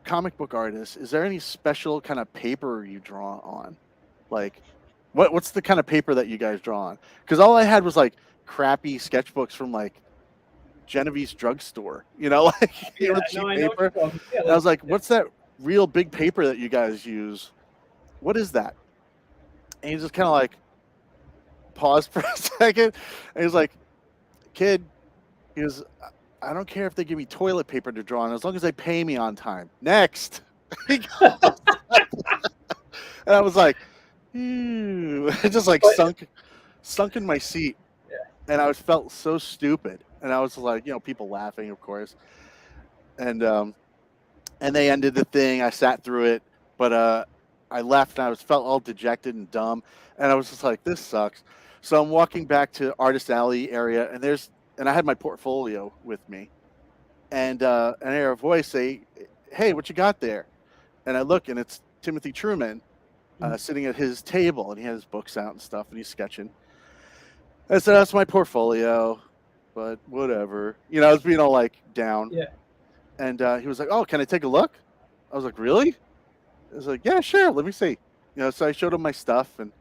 comic book artist, is there any special kind of paper you draw on? Like, what's the kind of paper that you guys draw on? Because all I had was like crappy sketchbooks from like Genevieve's drugstore, like Yeah. No, cheap I know what paper. you're talking. Yeah. And I was like, Yeah. what's that real big paper that you guys use? What is that? And he just kind of like paused for a second, and he's like, kid, he goes, I don't care if they give me toilet paper to draw on as long as they pay me on time. Next. And I was like, I just like But sunk in my seat, yeah. and I was felt so stupid. And I was like, people laughing, of course. And they ended the thing. I sat through it, but I left and I was felt all dejected and dumb. And I was just like, this sucks. So I'm walking back to Artist Alley area, and I had my portfolio with me, and I hear a voice say, "Hey, what you got there?" And I look, and it's Timothy Truman Mhm. sitting at his table, and he has books out and stuff, and he's sketching. I said, "That's my portfolio, but whatever." I was being all like down, Yeah. and he was like, "Oh, can I take a look?" I was like, "Really?" I was like, "Yeah, sure. Let me see." So I showed him my stuff, and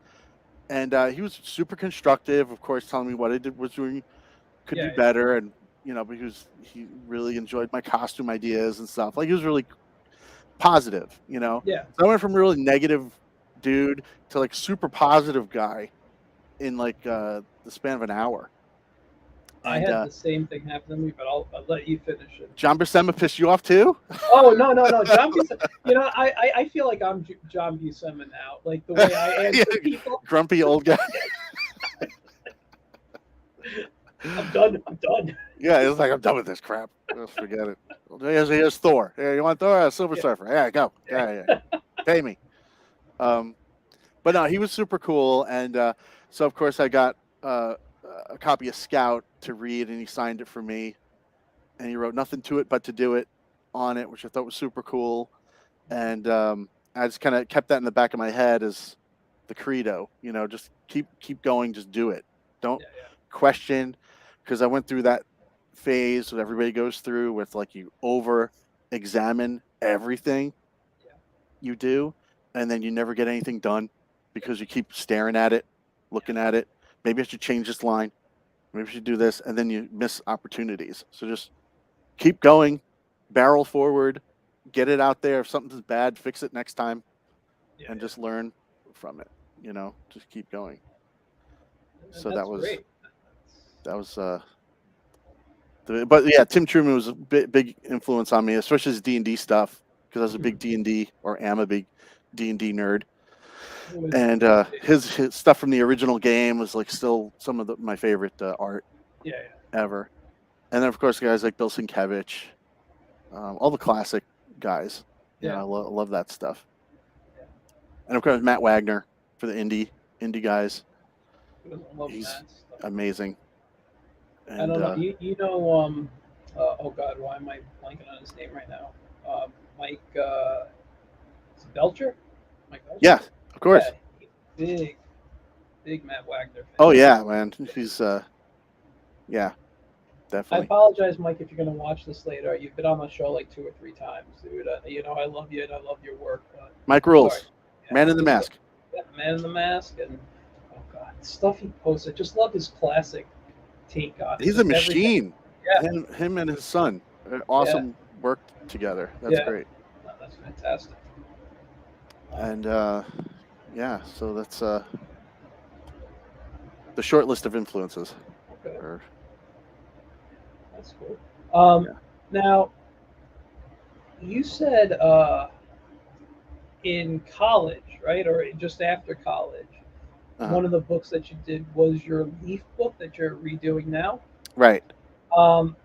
he was super constructive, of course, telling me what I did was doing could be Yeah. better, and but he really enjoyed my costume ideas and stuff. Like he was really positive. Yeah. So I went from really negative dude to like super positive guy in like the span of an hour. I And had the same thing happen to me, but I'll let you finish it. John Buscema pissed you off too? Oh no, no, no, John Buscema. I feel like I'm John Buscema now. Like the way I Yeah, answer people. grumpy old guy. I'm done. I'm done. Yeah, it's like I'm done with this crap. Just forget it. Here's Thor. Yeah, you want Thor? Silver Yeah. Surfer. Yeah, go. Yeah. Pay me. Um, but no, he was super cool, and so of course I got a copy of Scout to read, and he signed it for me, and he wrote nothing to it but to do it on it, which I thought was super cool, and I just kind of kept that in the back of my head as the credo. Just keep going, just do it. Don't Yeah, yeah, question, because I went through that phase that everybody goes through with like you over examine everything yeah, you do, and then you never get anything done because you keep staring at it, looking at it. Maybe I should change this line. Maybe I should do this, and then you miss opportunities. So just keep going, barrel forward, get it out there. If something's bad, fix it next time, yeah, and yeah. just learn from it. Just keep going. And So that's great. that was but yeah, Tim Truman was a big influence on me, especially his D&D stuff, because I was a big D&D, or am a big D&D nerd. And his stuff from the original game was like still some of my favorite art Yeah, ever. And then of course guys like Bill Sienkiewicz, all the classic guys. yeah, I love that stuff. yeah. And of course Matt Wagner for the indie guys. Who doesn't love He's that stuff? amazing. I And don't know. You know, oh God, why am I blanking on his name right now? Mike, is it Belcher? Mike Belcher? yeah, of Yeah, course. he's a big Matt Wagner fan. Oh yeah, man. He's yeah, I definitely. apologize, Mike, if you're going to watch this later. You've been on the show like 2 or 3 times, dude. I love you and I love your work, but Mike sorry. Rules, Yeah, Man in the just Mask. yeah, Man in the Mask and oh God, stuff he posts. I just love his classic take on it. He's a Just everything. machine. Yeah, Him and his son, yeah, awesome worked together. That's yeah. great. No, that's fantastic. And yeah, so that's the short list of influences. Okay, Or that's cool. yeah, Now you said in college, right, or just after college, uh-huh. one of the books that you did was your Leaf book that you're redoing now. Right. Um,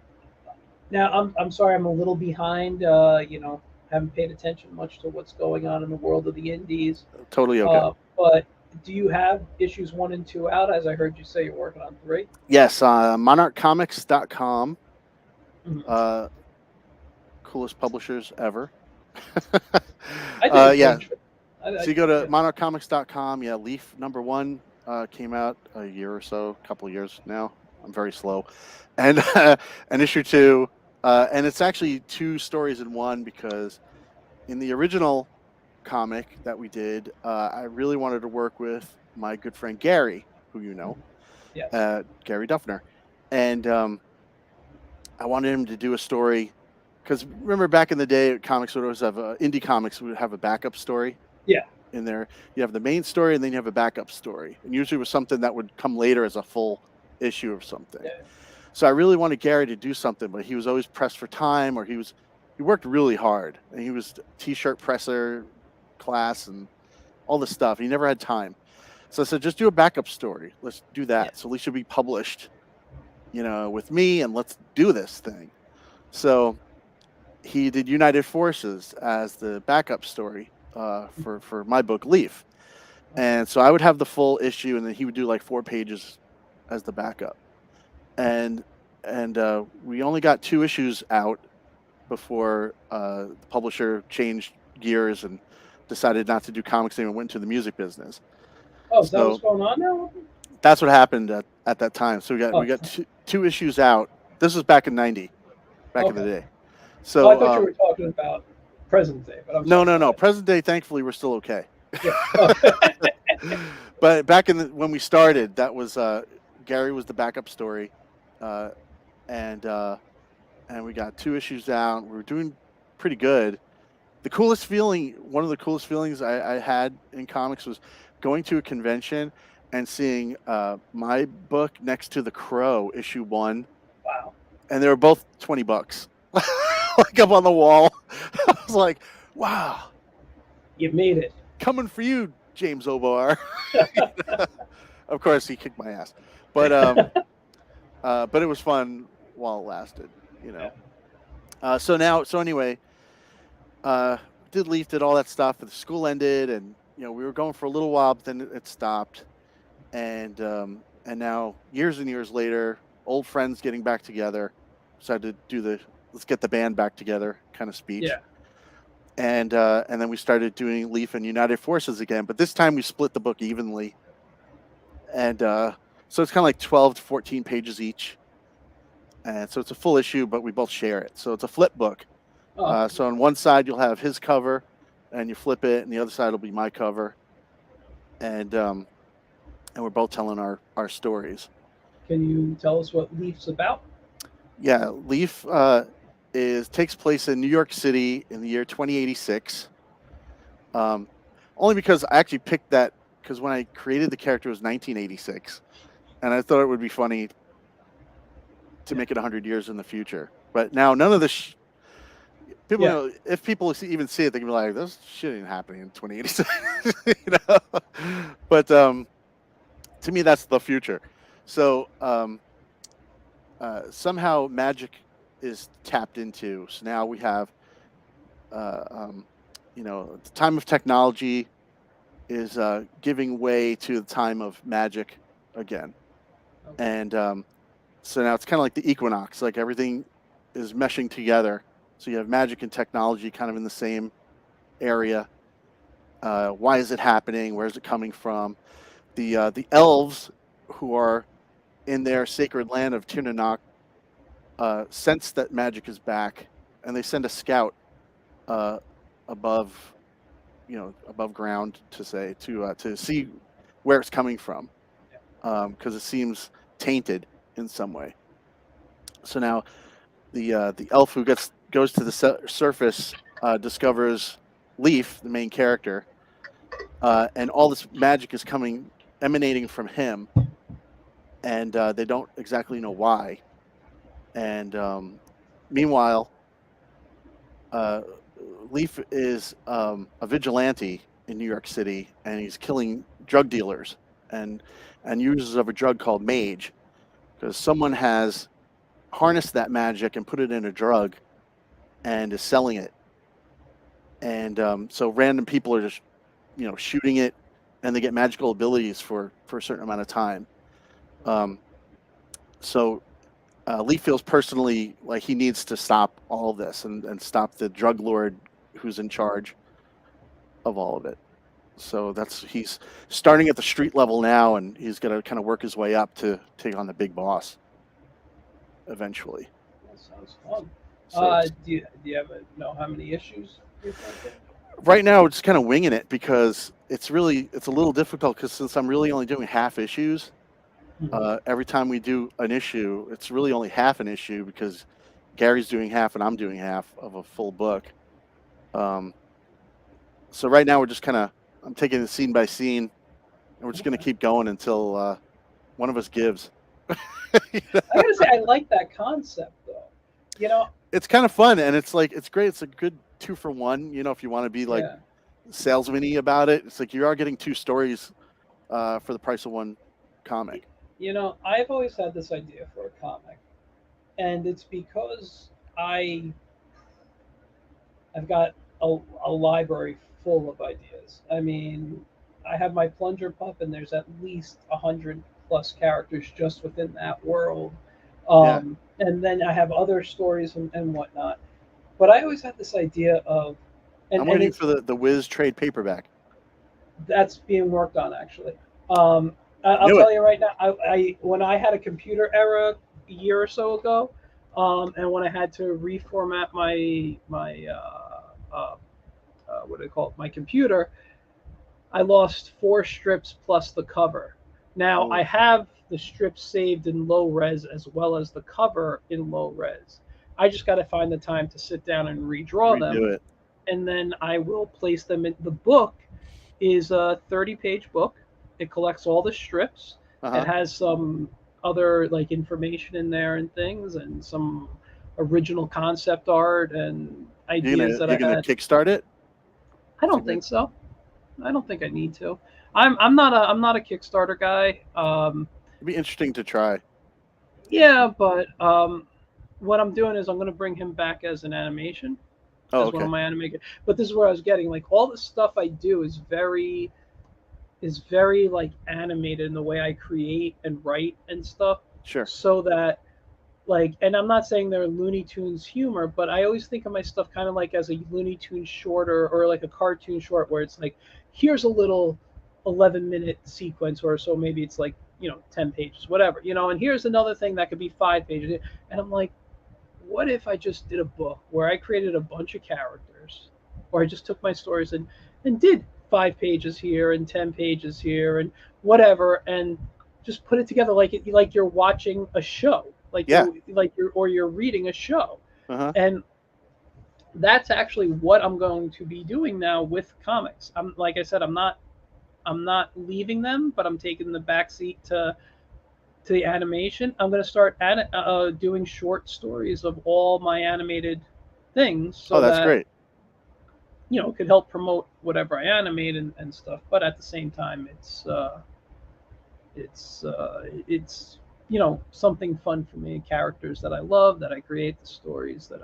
Now, I'm sorry, I'm a little behind. Haven't paid attention much to what's going on in the world of the indies. Totally okay. But do you have issues 1 and 2 out? As I heard you say, you're working on 3. Yes, monarchcomics.com. Mhm. Coolest publishers ever. I think it's Yeah. going. I So you go to yeah, monarchcomics.com. Yeah, Leaf #1 came out a year or so, a couple of years now. I'm very slow. And and issue 2, and it's actually 2 stories in one, because in the original comic that we did, I really wanted to work with my good friend Gary, who mhm. Yes. Gary Dufner, and I wanted him to do a story, because remember back in the day, comics would always have indie comics would have a backup story Yeah. in there. You have the main story, and then you have a backup story, and usually it was something that would come later as a full issue of something. Yeah. So I really wanted Gary to do something, but he was always pressed for time, or he worked really hard, and he was t-shirt presser class and all this stuff. He never had time. So I said, just do a backup story. Let's do Yeah. that. So at least you'll be published, with me, and let's do this thing. So he did United Forces as the backup story for my book Leaf. Okay. And so I would have the full issue, and then he would do like 4 pages as the backup. And we only got 2 issues out before the publisher changed gears and decided not to do comics anymore, went into the music business. Oh, is that what's So going on now? that's what happened at that time. So Oh, we got two issues out. This was back in '90, back in the okay. day. Oh, I So thought you were talking about present day, but I'm no, sorry. no, Go no. ahead. Present day, thankfully, we're still okay. Yeah. Oh. But back when we started, that was Gary was the backup story, uh, and we got 2 issues out. We were doing pretty good. One of the coolest feelings I had in comics was going to a convention and seeing my book next to The Crow issue 1, Wow. and they were both $20, like up on the wall. I was like, wow, You made it. coming for you, James O'Barr. Of course, he kicked my ass, but it was fun while it lasted. Yeah. So anyway, did Leaf, did all that stuff, and the school ended, and we were going for a little while, but then it stopped, and now years and years later, old friends getting back together, decided to do the let's get the band back together kind of speech. Yeah. and then we started doing Leaf and United Forces again. But this time we split the book evenly, and so it's kind of like 12 to 14 pages each, and so it's a full issue, but we both share it. So it's a flip book. Oh, So on one side you'll have his cover, and you flip it, and the other side will be my cover, and we're both telling our stories. can you tell us what Leaf's about? Yeah, Leaf is takes place in New York City in the year 2086. Um, Only because I actually picked that because when I created the character it was 1986, and I thought it would be funny to make it 100 years in the future. But now none of this people Yeah. know, if people even see it, they can be like, "This shit ain't happening in 2086," you know. But to me, that's the future. So somehow magic is tapped into. So now we have, uh, um, the time of technology is giving way to the time of magic again, Okay. and so now it's kind of like the equinox. Like everything is meshing together. So you have magic and technology kind of in the same area. Why is it happening? Where is it coming from? The elves who are in their sacred land of Tirnanak sense that magic is back, and they send a scout uh, above, above ground to see where it's coming from, because it seems tainted in some way. So now the elf who goes to the surface discovers Leaf, the main character, and all this magic is emanating from him, and they don't exactly know why. And meanwhile, uh, Leaf is a vigilante in New York City, and he's killing drug dealers and users of a drug called Mage, because someone has harnessed that magic and put it in a drug and is selling it. And so random people are just shooting it, and they get magical abilities for a certain amount of time. Um, so Lee feels personally like he needs to stop all of this and stop the drug lord who's in charge of all of it. So he's starting at the street level now, and he's going to kind of work his way up to take on the big boss eventually. That sounds fun. So Do you know how many issues you're thinking? right now we're just kind of winging it because it's a little difficult because since I'm really only doing half issues, Mhm. every time we do an issue, it's really only half an issue because Gary's doing half and I'm doing half of a full book. Um, so right now I'm taking it scene by scene, and we're just going to Okay. keep going until one of us gives. I gotta say, I like that concept though. You know, It's kind of fun, and it's great. It's a good 2 for 1. If you want to be like yeah. salesman-y about it, it's like you are getting 2 stories for the price of one comic. I've always had this idea for a comic, and it's because I I've got a library full of ideas. I mean, I have my plunger pup, and there's at least 100 plus characters just within that world. Yeah, And then I have other stories and whatnot. But I always had this idea of, I'm and waiting it's for the Wiz trade paperback. that's being worked on actually. I'll Knew it. tell you right now. I when I had a computer era a year or so ago, and when I had to reformat my what do they call it, my computer, I lost 4 strips plus the cover. Now I Oh, have the strips saved in low res as well as the cover in low res. I just got to find the time to sit down and redraw them, redo it. and then I will place them in the book. Is a 30-page book. It collects all the strips. Uh It huh. has some other like information in there and things, and some original concept art and ideas that You're I gonna had. kickstart it? I Is it don't gonna, think so. I don't think I need to. I'm not a Kickstarter guy. it'd be interesting to try. Yeah, but what I'm doing is I'm going to bring him back as an animation, Oh, as one of okay. my animated. But this is where I was getting like all the stuff I do is very like animated in the way I create and write and stuff, Sure. so that like, and I'm not saying they're Looney Tunes humor, but I always think of my stuff kind of like as a Looney Tunes short, or like a cartoon short where it's like, here's a little 11-minute sequence or so, maybe it's like, 10 pages, whatever, and here's another thing that could be 5 pages. And I'm like, what if I just did a book where I created a bunch of characters, or I just took my stories and did 5 pages here and 10 pages here and whatever, and just put it together like you're watching a show, Yeah. you're reading a show. Uh-huh. And that's actually what I'm going to be doing now with comics. I'm, like I said, I'm not leaving them, but I'm taking the back seat to the animation. I'm going to start doing short stories of all my animated things, Oh, so that's that great. it could help promote whatever I animate and stuff. But at the same time, it's something fun for me. Characters that I love, that I create, the stories that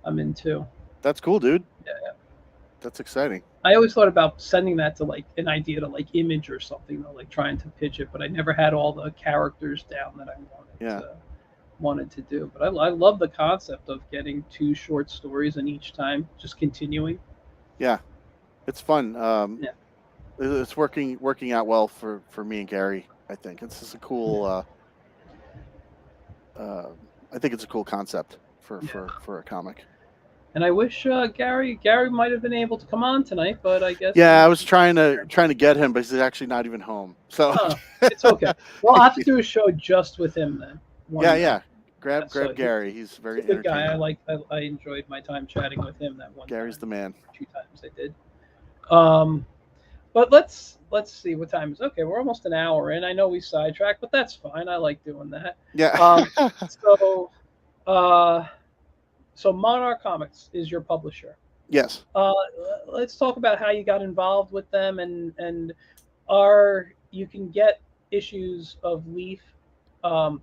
I'm into. That's cool, dude. Yeah. That's exciting. I always thought about sending that to like an idea to like Image or something, though, like trying to pitch it, but I never had all the characters down that I Yeah. wanted to do. But I love the concept of getting 2 short stories and each time just continuing. Yeah. It's fun. Yeah. It's working out well for me and Gary. I think it's just a cool. I think it's a cool concept for a comic. And I wish Gary might have been able to come on tonight, but I guess Yeah, I was trying to get him, but he's actually not even home. So it's okay. Well, I'll have to do a show just with him then. Yeah. Grab So Gary. He's very good guy. entertaining. I enjoyed my time chatting with him that one. Gary's time. the man. 2 times I did. But let's see what time is. Okay, we're almost an hour in. I know we sidetracked, but that's fine. I like doing that. Yeah. So Monarch Comics is your publisher. Yes. Let's talk about how you got involved with them, and you can get issues of Leaf from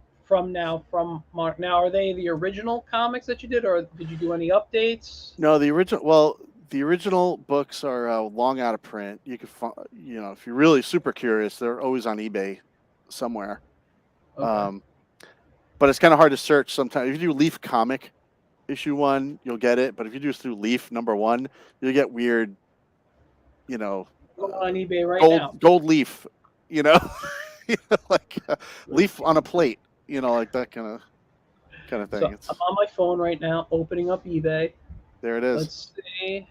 Monarch. Now, are they the original comics that you did, or did you do any updates? No, the original. Well, the original books are long out of print. You could find, if you're really super curious, they're always on eBay somewhere. Okay. But it's kind of hard to search sometimes. If you do Leaf comic issue 1, you'll get it. But if you do through Leaf #1, you'll get weird, on eBay right gold, now. Gold Leaf, like leaf on a plate, like that kind of thing. So I'm on my phone right now, opening up eBay. There it is. Let's see.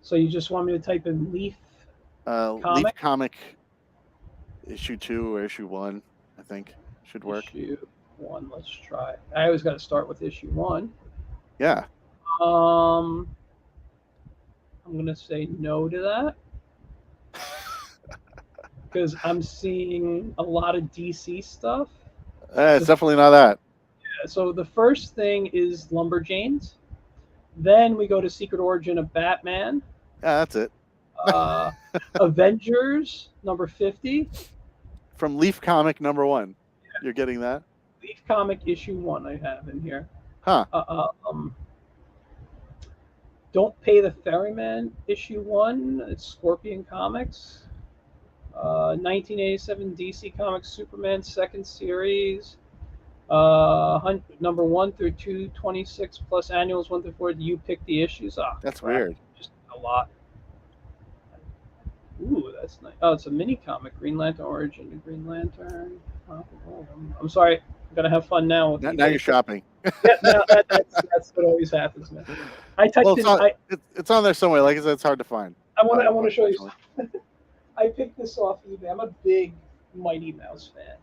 So you just want me to type in Leaf comic? Leaf comic issue 2 or issue 1, I think should work. Issue 1. Let's try. I always got to start with issue 1. Yeah. I'm gonna say no to that because I'm seeing a lot of DC stuff. It's definitely not that. Yeah, so the first thing is Lumberjanes. Then we go to Secret Origin of Batman. Yeah, that's it. Avengers #50. From Leaf comic #1. Yeah. You're getting that? Leaf comic issue 1 I have in here. Huh. Don't Pay the Ferryman issue 1. It's Scorpion Comics. 1987 DC Comics Superman 2nd series. Number 1 through 226 plus annuals 1 through 4. You pick the issues. That's crap. Weird. Just a lot. Ooh, that's nice. Oh, it's a mini comic. Green Lantern Origin to Green Lantern. I'm sorry. I'm gonna have fun now. Now you're shopping. Yeah, no, that's what always happens, man. I typed it's on there somewhere. Like I said, it's hard to find. I want to show you. I picked this off eBay. I'm a big Mighty Mouse fan.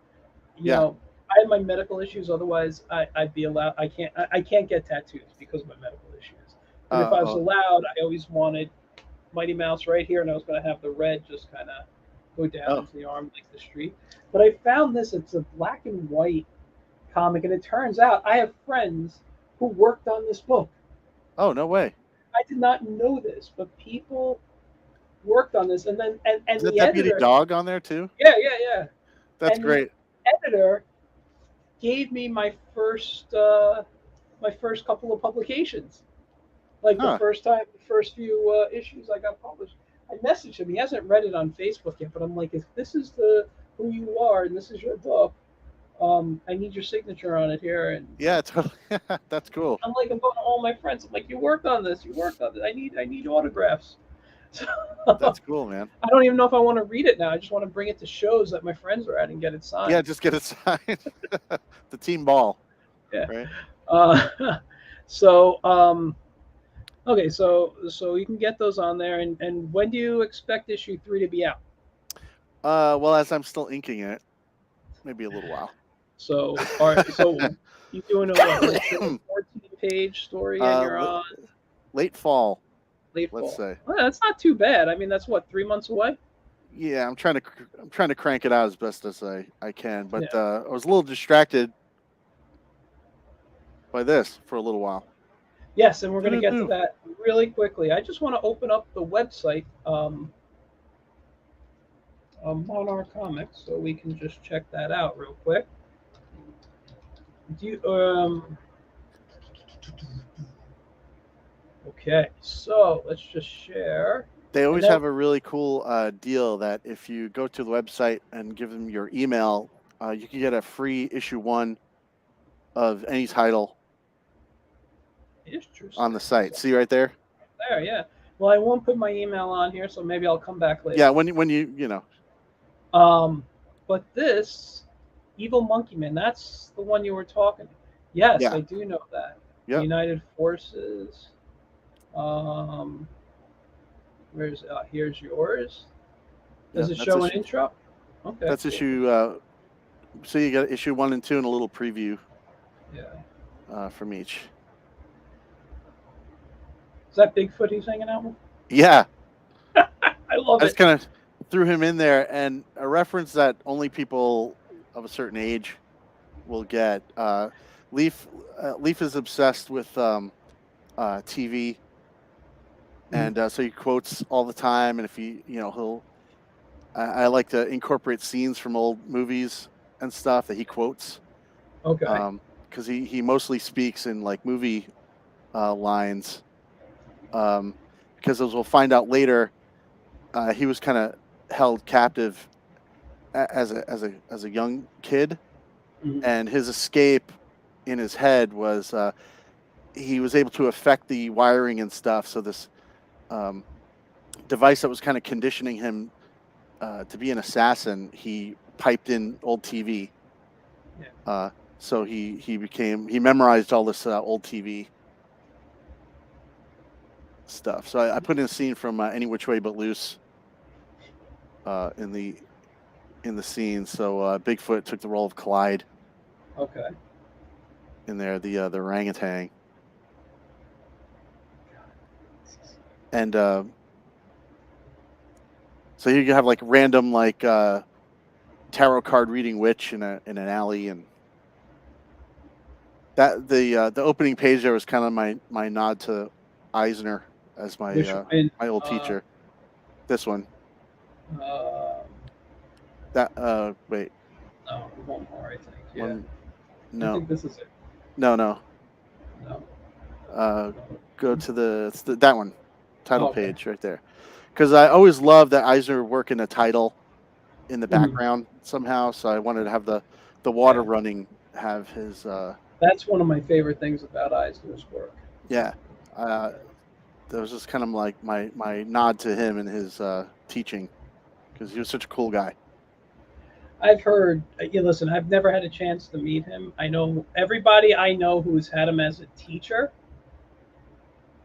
You know, I had my medical issues. Otherwise, I'd be allowed. I can't get tattoos because of my medical issues. And if I was allowed, I always wanted Mighty Mouse right here, and I was going to have the red just kind of go down to the arm like the street. But I found this. It's a black and white comic, and it turns out I have friends who worked on this book. Oh, no way. I did not know this, but people worked on this, and then is the deputy dog on there too? Yeah. That's great. The editor gave me my first couple of publications, like the first few issues I got published. I messaged him. He hasn't read it on Facebook yet, but I'm like, if this is who you are and this is your book, I need your signature on it here. And Yeah, totally. That's cool. I'm like, I'm going to all my friends. I'm like, you worked on this. You worked on it. I need autographs. So, That's cool, man. I don't even know if I want to read it now. I just want to bring it to shows that my friends are at and get it Yeah, signed. just get it signed. The team ball, Yeah. right? Uh, so okay, so you can get those on there. And when do you expect issue 3 to be out? Well, as I'm still inking it, maybe a little while. So you doing a what? Let's say a 14-page story, and you're L- on late fall, late let's fall. say. Well, that's not too bad. I mean, that's what, 3 months away. Yeah, I'm trying to crank it out as best as I can, but Yeah. I was a little distracted by this for a little while. Yes, and we're going to get to Doo-doo-doo. that really quickly. I just want to open up the website, Monarch Comics, so we can just check that out real quick. Do you, okay, so let's just share. They And always then, have a really cool deal that if you go to the website and give them your email, you can get a free issue 1 of any title on the site. See right there? there, yeah. Well, I won't put my email on here, so maybe I'll come back later. Yeah, when you know. But this Evil Monkey Man, that's the one you were talking. Yes, Yeah. I do know that. Yep. United Forces. Where's here's yours. Does it show an intro? Okay. That's cool. issue. So you got issue 1 and 2 and a little preview. Yeah. From each. Is that Bigfoot he's hanging out with? Yeah. I love I it. just kind of threw him in there, and a reference that only people of a certain age will get. Leaf is obsessed with TV, and so he quotes all the time. And if I like to incorporate scenes from old movies and stuff that he quotes. Okay. Because he mostly speaks in like movie lines. Because as we'll find out later, he was kind of held captive as a young kid, and his escape in his head was he was able to affect the wiring and stuff. So this device that was kind of conditioning him to be an assassin, he piped in old TV. Yeah. So he memorized all this old TV stuff. So I put in a scene from Any Which Way But Loose in the scene. So Bigfoot took the role of Clyde. Okay. In there, the orangutan. And so you have like random like tarot card reading witch in an alley, and that the opening page there was kind of my nod to Eisner as my my old teacher. This one. That wait. No, one more I think. Yeah. No. I think this is it. No. No. Go to that one, title page right there, because I always loved that Eisner working a title in the background somehow. So I wanted to have the water running have his. That's one of my favorite things about Eisner's work. Yeah, that was just kind of like my nod to him and his teaching, because he was such a cool guy. I've heard. Listen, I've never had a chance to meet him. I know everybody I know who's had him as a teacher,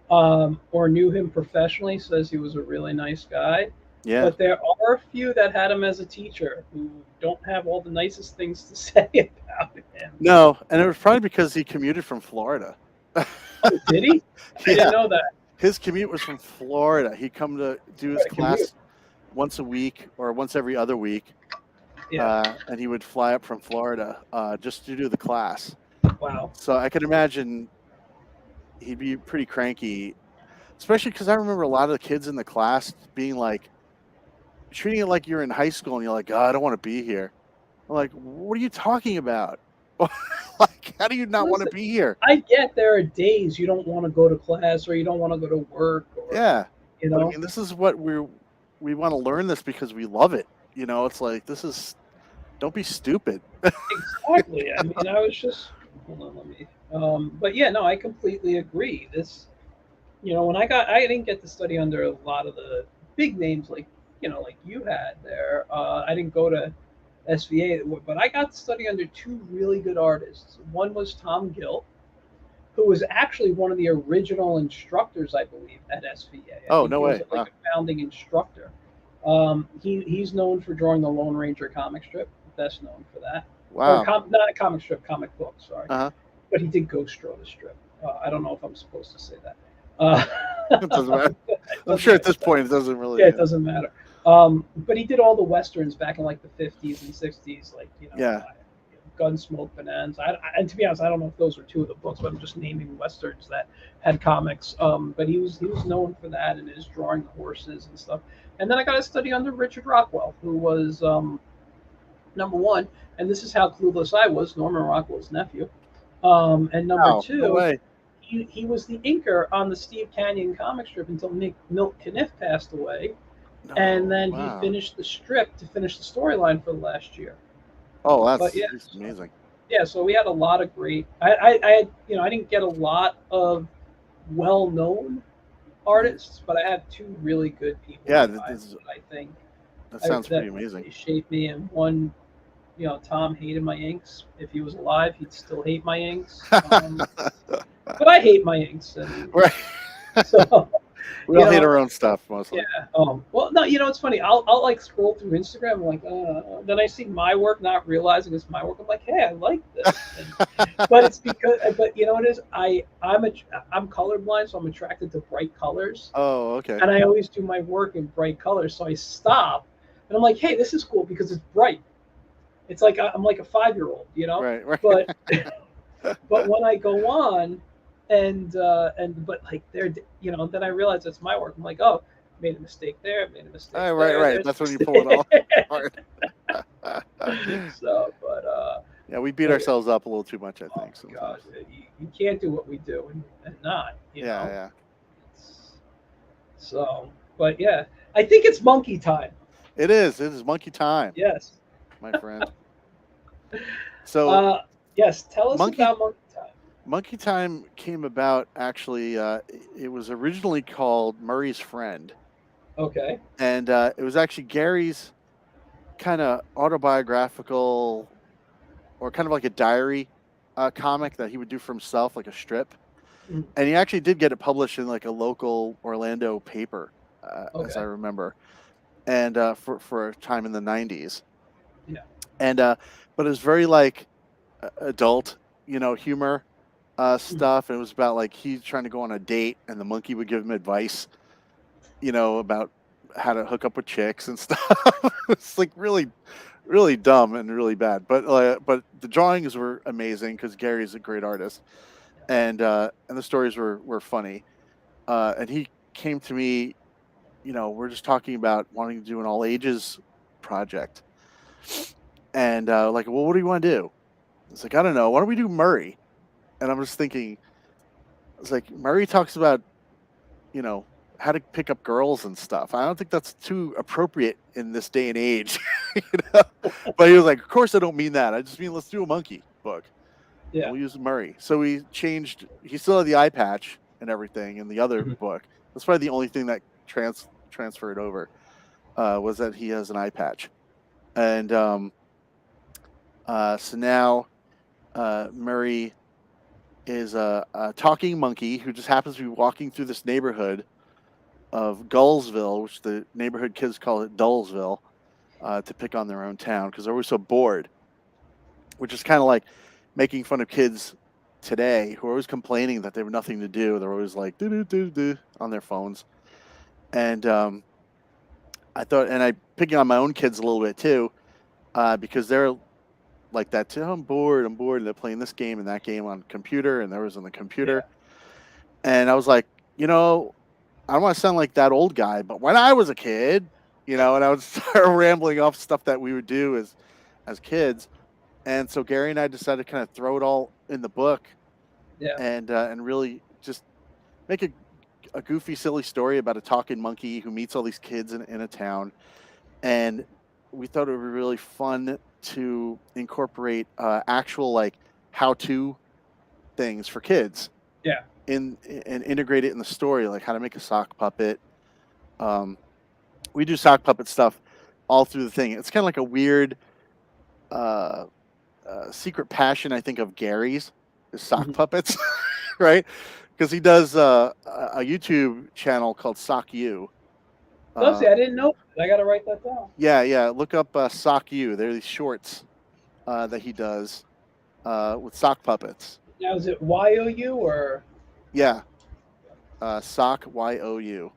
or knew him professionally, says he was a really nice guy. Yeah. But there are a few that had him as a teacher who don't have all the nicest things to say about him. No, and it was probably because he commuted from Florida. Oh, did he? I didn't know that. His commute was from Florida. He'd come to do his class once a week or once every other week. Yeah. And he would fly up from Florida just to do the class. Wow. So I can imagine he'd be pretty cranky, especially because I remember a lot of the kids in the class being like, treating it like you're in high school, and you're like, oh, I don't want to be here. I'm like, what are you talking about? Like, how do you not want to be here? I get there are days you don't want to go to class or you don't want to go to work. Or, yeah. But, I mean, this is what we want to learn this because we love it. It's like, this is Don't be stupid. Exactly. I mean, I was just hold on, let me. But yeah, no, I completely agree. This, when I didn't get to study under a lot of the big names like like you had there. I didn't go to SVA, but I got to study under two really good artists. One was Tom Gill, who was actually one of the original instructors, I believe, at SVA. I Oh, think no he was way. like Wow. a founding instructor. He's known for drawing the Lone Ranger comic strip, best known for that, or Wow. not a comic strip, comic book. Sorry, Uh-huh. but he did Ghost draw the strip. I don't know if I'm supposed to say that. It doesn't matter. It I'm doesn't sure at make this sense. point it doesn't really. Yeah, it doesn't matter. But he did all the westerns back in like the 50s and 60s, like Yeah. Gunsmoke, Bonanza. And to be honest, I don't know if those were two of the books, but I'm just naming westerns that had comics. But he was known for that and his drawing the horses and stuff. And then I got to study under Richard Rockwell, who was number one, and this is how clueless I was, Norman Rockwell's nephew. And number Wow. No two, way. he was the inker on the Steve Canyon comic strip until Milt Caniff passed away, and No. then he Wow. finished the strip to finish the storyline for the last year. Oh, But yeah, that's so, amazing. yeah, so we had a lot of great. I had I didn't get a lot of well-known Mhm. artists, but I had two really good people Yeah, behind me that I think that sounds that pretty amazing. really shaped me. And one, Tom hated my inks. If he was alive, he'd still hate my inks. But I hate my inks, and Right. so We you all hate know, our own stuff yeah. mostly. Well, no, it's funny. I'll like scroll through Instagram, I'm like, then I see my work, not realizing it's my work. I'm like, hey, I like this, but it's because, but you know what it is? I'm colorblind, so I'm attracted to bright colors, Oh, okay. and I always do my work in bright colors. So I stop, and I'm like, hey, this is cool because it's bright. It's like I'm like a 5-year-old, Right, right. but but when I go on and but like then I realize it's my work. I'm like, oh, made a mistake there, made a mistake Right, there. right. There's That's a when you pull it all mistake. apart. So, Yeah, we beat but yeah, ourselves up a little too much, I oh think, my God, sometimes. you can't do what we do and not, Yeah, yeah. It's, so, but yeah, I think it's monkey time. It is. It is monkey time, Yes. my friend. So Uh, yes. Tell us monkey about monkey time. monkey time came about actually. It was originally called Murray's Friend, Okay. and it was actually Gary's kind of autobiographical or kind of like a diary comic that he would do for himself, like a strip. Mm, And he actually did get it published in like a local Orlando paper, as I okay. remember, and for a time in the '90s. Yeah. And but it was very like adult, humor Mm, stuff. It was about like he's trying to go on a date, and the monkey would give him advice, about how to hook up with chicks and stuff. It's like really, really dumb and really bad. But the drawings were amazing because Gary's a great artist, and the stories were funny. And he came to me, we're just talking about wanting to do an all ages project, and like, well, what do you want to do? It's like, I don't know. Why don't we do Murray? And I'm just thinking, it's like Murray talks about, you know, how to pick up girls and stuff. I don't think that's too appropriate in this day and age. you know? But he was like, of course I don't mean that. I just mean let's do a monkey book and yeah. we'll use Murray. So we changed. He still had the eye patch and everything in the other Mhm. book. That's probably the only thing that transferred over was that he has an eye patch. And so now Murray is a talking monkey who just happens to be walking through this neighborhood of Gullsville, which the neighborhood kids call it Dullsville, to pick on their own town because they're always so bored, which is kind of like making fun of kids today who are always complaining that they have nothing to do. They're always like do do do do on their phones. And I thought, and I picking on my own kids a little bit too, because they're like that too. I'm bored. I'm bored. And they're playing this game and that game on computer, and there was on the computer. Yeah. And I was like, I don't want to sound like that old guy, but when I was a kid, and I would start rambling off stuff that we would do as kids. And so Gary and I decided to kind of throw it all in the book Yeah. and really just make a goofy, silly story about a talking monkey who meets all these kids in a town. And we thought it would be really fun to incorporate actual like how-to things for kids Yeah. and integrate it in the story, like how to make a sock puppet. We do sock puppet stuff all through the thing. It's kind of like a weird uh, secret passion, I think, of Gary's is sock puppets, right? Because he does a YouTube channel called Sock You. Does he? I didn't know. I got to write that down. Yeah. Look up Sock You. They're these shorts that he does with sock puppets. Now, is it YOU or? Yeah. Sock YOU.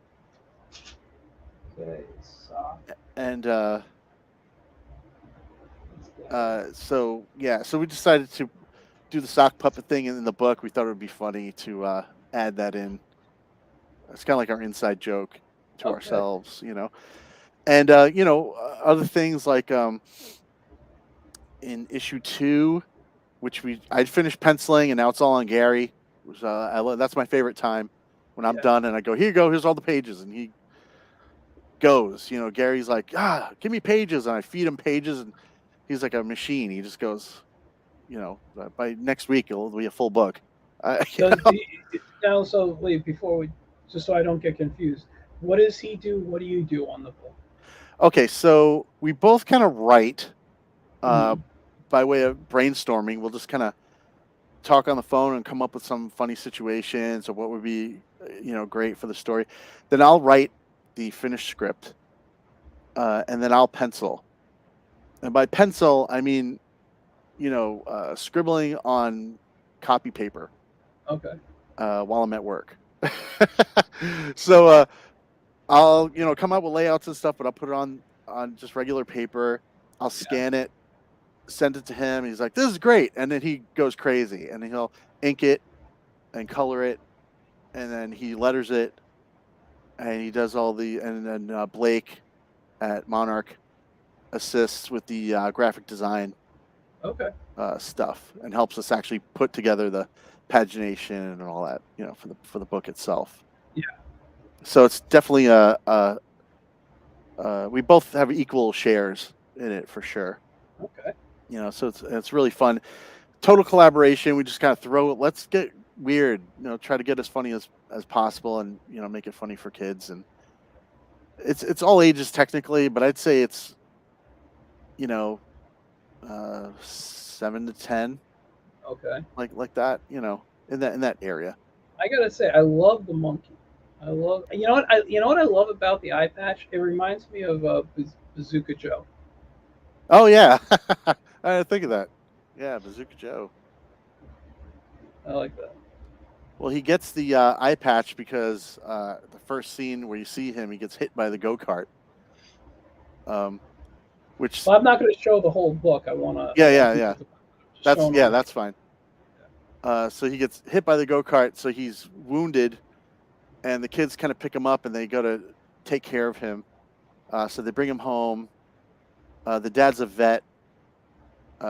Okay, sock. And so we decided to do the sock puppet thing in the book. We thought it would be funny to add that in. It's kind of like our inside joke to ourselves, you know. And other things like in issue 2, which I finished penciling, and now it's all on Gary. That's my favorite time when I'm done, and I go, here you go, here's all the pages, and he goes. You know, Gary's like, give me pages, and I feed him pages, and he's like a machine. He just goes, you know, by next week it'll be a full book. Now, so wait, before we, just so I don't get confused, what does he do? What do you do on the book? Okay, so we both kind of write by way of brainstorming. We'll just kind of talk on the phone and come up with some funny situations or what would be, you know, great for the story. Then I'll write the finished script, and then I'll pencil. And by pencil, I mean, you know, scribbling on copy paper. Okay. While I'm at work. So I'll, you know, come up with layouts and stuff, but I'll put it on just regular paper. I'll scan it, send it to him. He's like, this is great. And then he goes crazy, and he'll ink it and color it, and then he letters it, and he does all the, and then Blake at Monarch assists with the graphic design stuff and helps us actually put together the pagination and all that, you know, for the book itself. Yeah. So it's definitely we both have equal shares in it for sure. Okay. You know, so it's really fun. Total collaboration. We just kind of throw it. Let's get weird. You know, try to get as funny as possible, and you know, make it funny for kids. And it's all ages technically, but I'd say it's, you know, 7 to 10. Okay. Like that, you know, in that area. I gotta say, I love the monkey. I love, you know what I love about the eye patch. It reminds me of Bazooka Joe. Oh yeah, I didn't think of that. Yeah, Bazooka Joe. I like that. Well, he gets the eye patch because the first scene where you see him, he gets hit by the go-kart. Which. Well, I'm not going to show the whole book. I want to. Yeah. That's fine. So he gets hit by the go-kart, so he's wounded, and the kids kind of pick him up, and they go to take care of him. So they bring him home. The dad's a vet,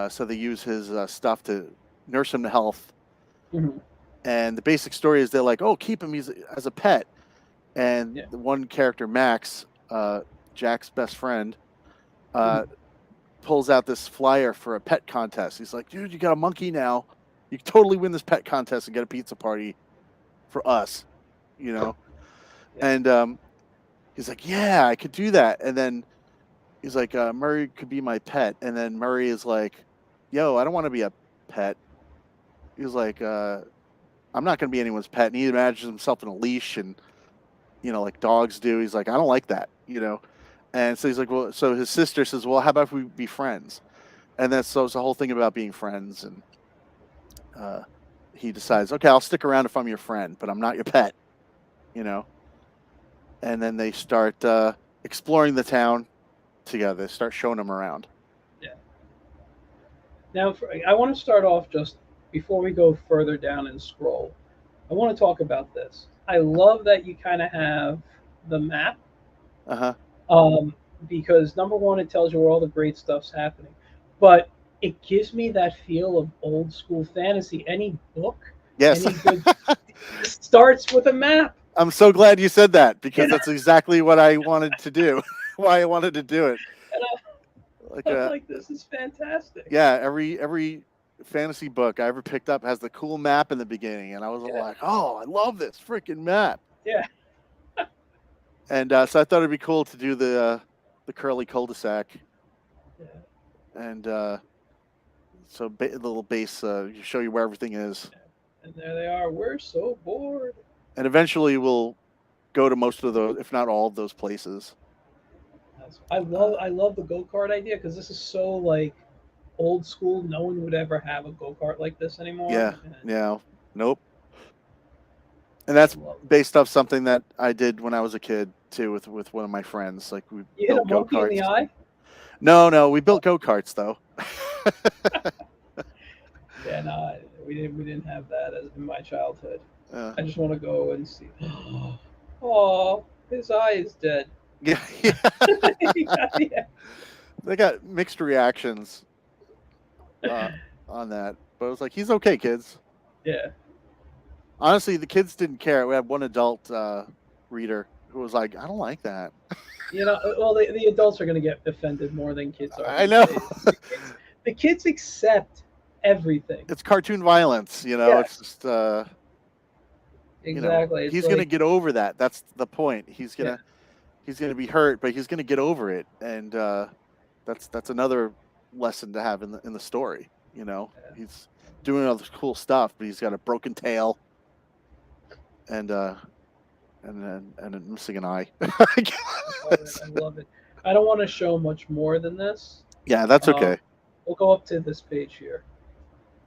so they use his stuff to nurse him to health. Mm-hmm. And the basic story is they're like, oh, keep him as a pet. And the one character, Max, Jack's best friend, pulls out this flyer for a pet contest. He's like, dude, you got a monkey now. You can totally win this pet contest and get a pizza party for us, you know? And he's like, yeah, I could do that. And then he's like, Murray could be my pet. And then Murray is like, yo, I don't want to be a pet. He was like, I'm not going to be anyone's pet. And he imagines himself in a leash and, you know, like dogs do. He's like, I don't like that, you know? And so he's like, well, so his sister says, well, how about if we be friends? And then so it's the whole thing about being friends. And he decides, okay, I'll stick around if I'm your friend, but I'm not your pet, you know? And then they start exploring the town together. They start showing him around. Yeah. Now, I want to start off just before we go further down and scroll. I want to talk about this. I love that you kind of have the map. Because number one, it tells you where all the great stuff's happening, but it gives me that feel of old school fantasy. Any book, yes, any good starts with a map. I'm so glad you said that because that's exactly what I wanted to do. Why I wanted to do it. Like I'm like, this is fantastic. yeah, every fantasy book I ever picked up has the cool map in the beginning, and I was Yeah. like, oh, I love this freaking map. Yeah. And so I thought it'd be cool to do the curly cul-de-sac, Yeah. and so the little base show you where everything is, And there they are. We're so bored. and eventually we'll go to most of those, if not all of those places. I love the go kart idea because this is so like old school. No one would ever have a go kart like this anymore. Yeah, And yeah, nope. And that's I love it. based off something that I did when I was a kid too, with one of my friends. Like we You hit a built go monkey in the karts. eye. No, we built go karts though. Yeah, no, we didn't have that as in my childhood. uh, I just want to go and see. Oh, his eye is dead. yeah, yeah. Yeah. They got mixed reactions on that, but it was like, he's okay, kids. Yeah. Honestly, the kids didn't care. We had one adult reader who was like, I don't like that. Well, the adults are going to get offended more than kids are I these know. days. The kids accept everything. It's cartoon violence, Yes. It's just Exactly. It's he's like, gonna get over that. That's the point. He's yeah, gonna be hurt, but he's gonna get over it, and that's another lesson to have in the story. yeah. He's doing all this cool stuff, but he's got a broken tail, and missing an eye. I love it. I don't want to show much more than this. Yeah, that's okay. We'll go up to this page here.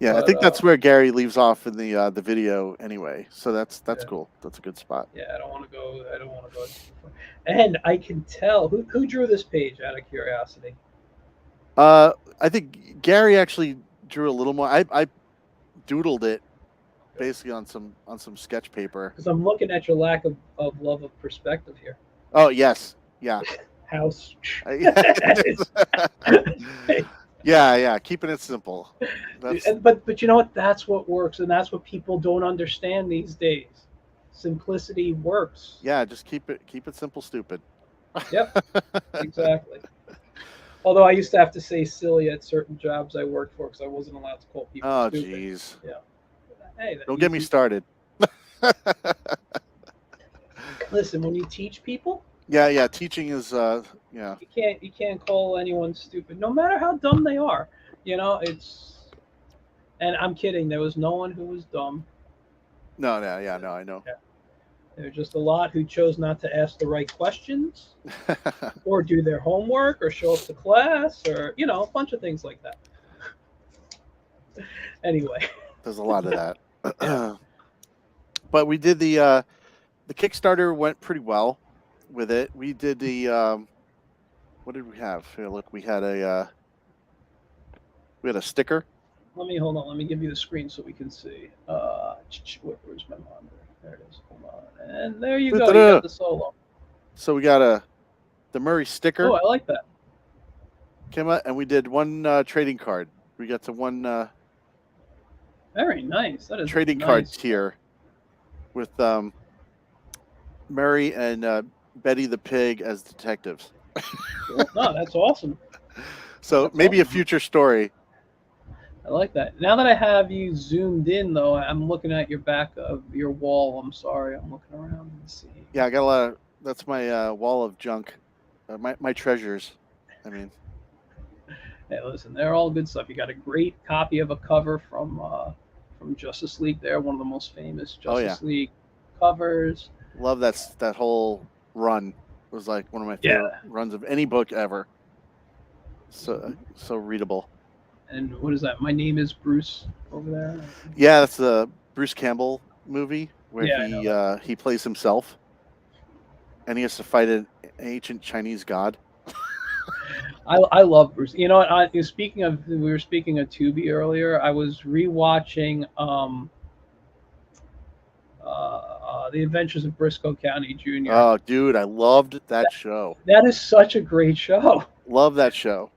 Yeah, I But, think that's where Gary leaves off in the video anyway. So that's yeah. cool. That's a good spot. Yeah, I don't want to go. I don't want to go too far. And I can tell who drew this page out of curiosity. I think Gary actually drew a little more. I doodled it basically on some sketch paper. Because I'm looking at your lack of love of perspective here. Oh yes, yeah. House. Yeah, keeping it simple. But you know what? That's what works, and that's what people don't understand these days. Simplicity works. Yeah, just keep it simple, stupid. Yep, exactly. Although I used to have to say silly at certain jobs I worked for because I wasn't allowed to call people Oh stupid. jeez. Yeah. Hey, Don't get me started. Listen, when you teach people, Yeah. Teaching is yeah. you can't call anyone stupid, no matter how dumb they are. It's. And I'm kidding. There was no one who was dumb. No, I know. Yeah. There were just a lot who chose not to ask the right questions, or do their homework, or show up to class, or a bunch of things like that. Anyway, There's a lot of that. But we did the Kickstarter went pretty well with it. We did the what did we have? Here, look, we had a sticker. hold on. Let me give you the screen so we can see. Where's my monitor? There it is. Hold on, and there you go. You got the solo. So we got the Murray sticker. Oh, I like that. Came out, and we did one trading card. We got to one Very nice. That is trading nice. card tier with Murray and Betty the pig as detectives. Cool. No, that's awesome. So That's maybe awesome. a future story. I like that. Now that I have you zoomed in, though, I'm looking at your back of your wall. I'm sorry. I'm looking around and see. Yeah, I got a lot of. That's my wall of junk, my treasures. I mean, Hey, listen, they're all good stuff. You got a great copy of a cover from Justice League. There, one of the most famous Justice League covers. love that whole run. It was like one of my favorite runs of any book ever. So readable. And what is that? My Name is Bruce over there. Yeah, that's the Bruce Campbell movie where he plays himself, and he has to fight an ancient Chinese god. I love Bruce. You know what? We were speaking of Tubi earlier. I was rewatching The Adventures of Briscoe County Jr. Oh, dude, I loved that show. That is such a great show. Love that show.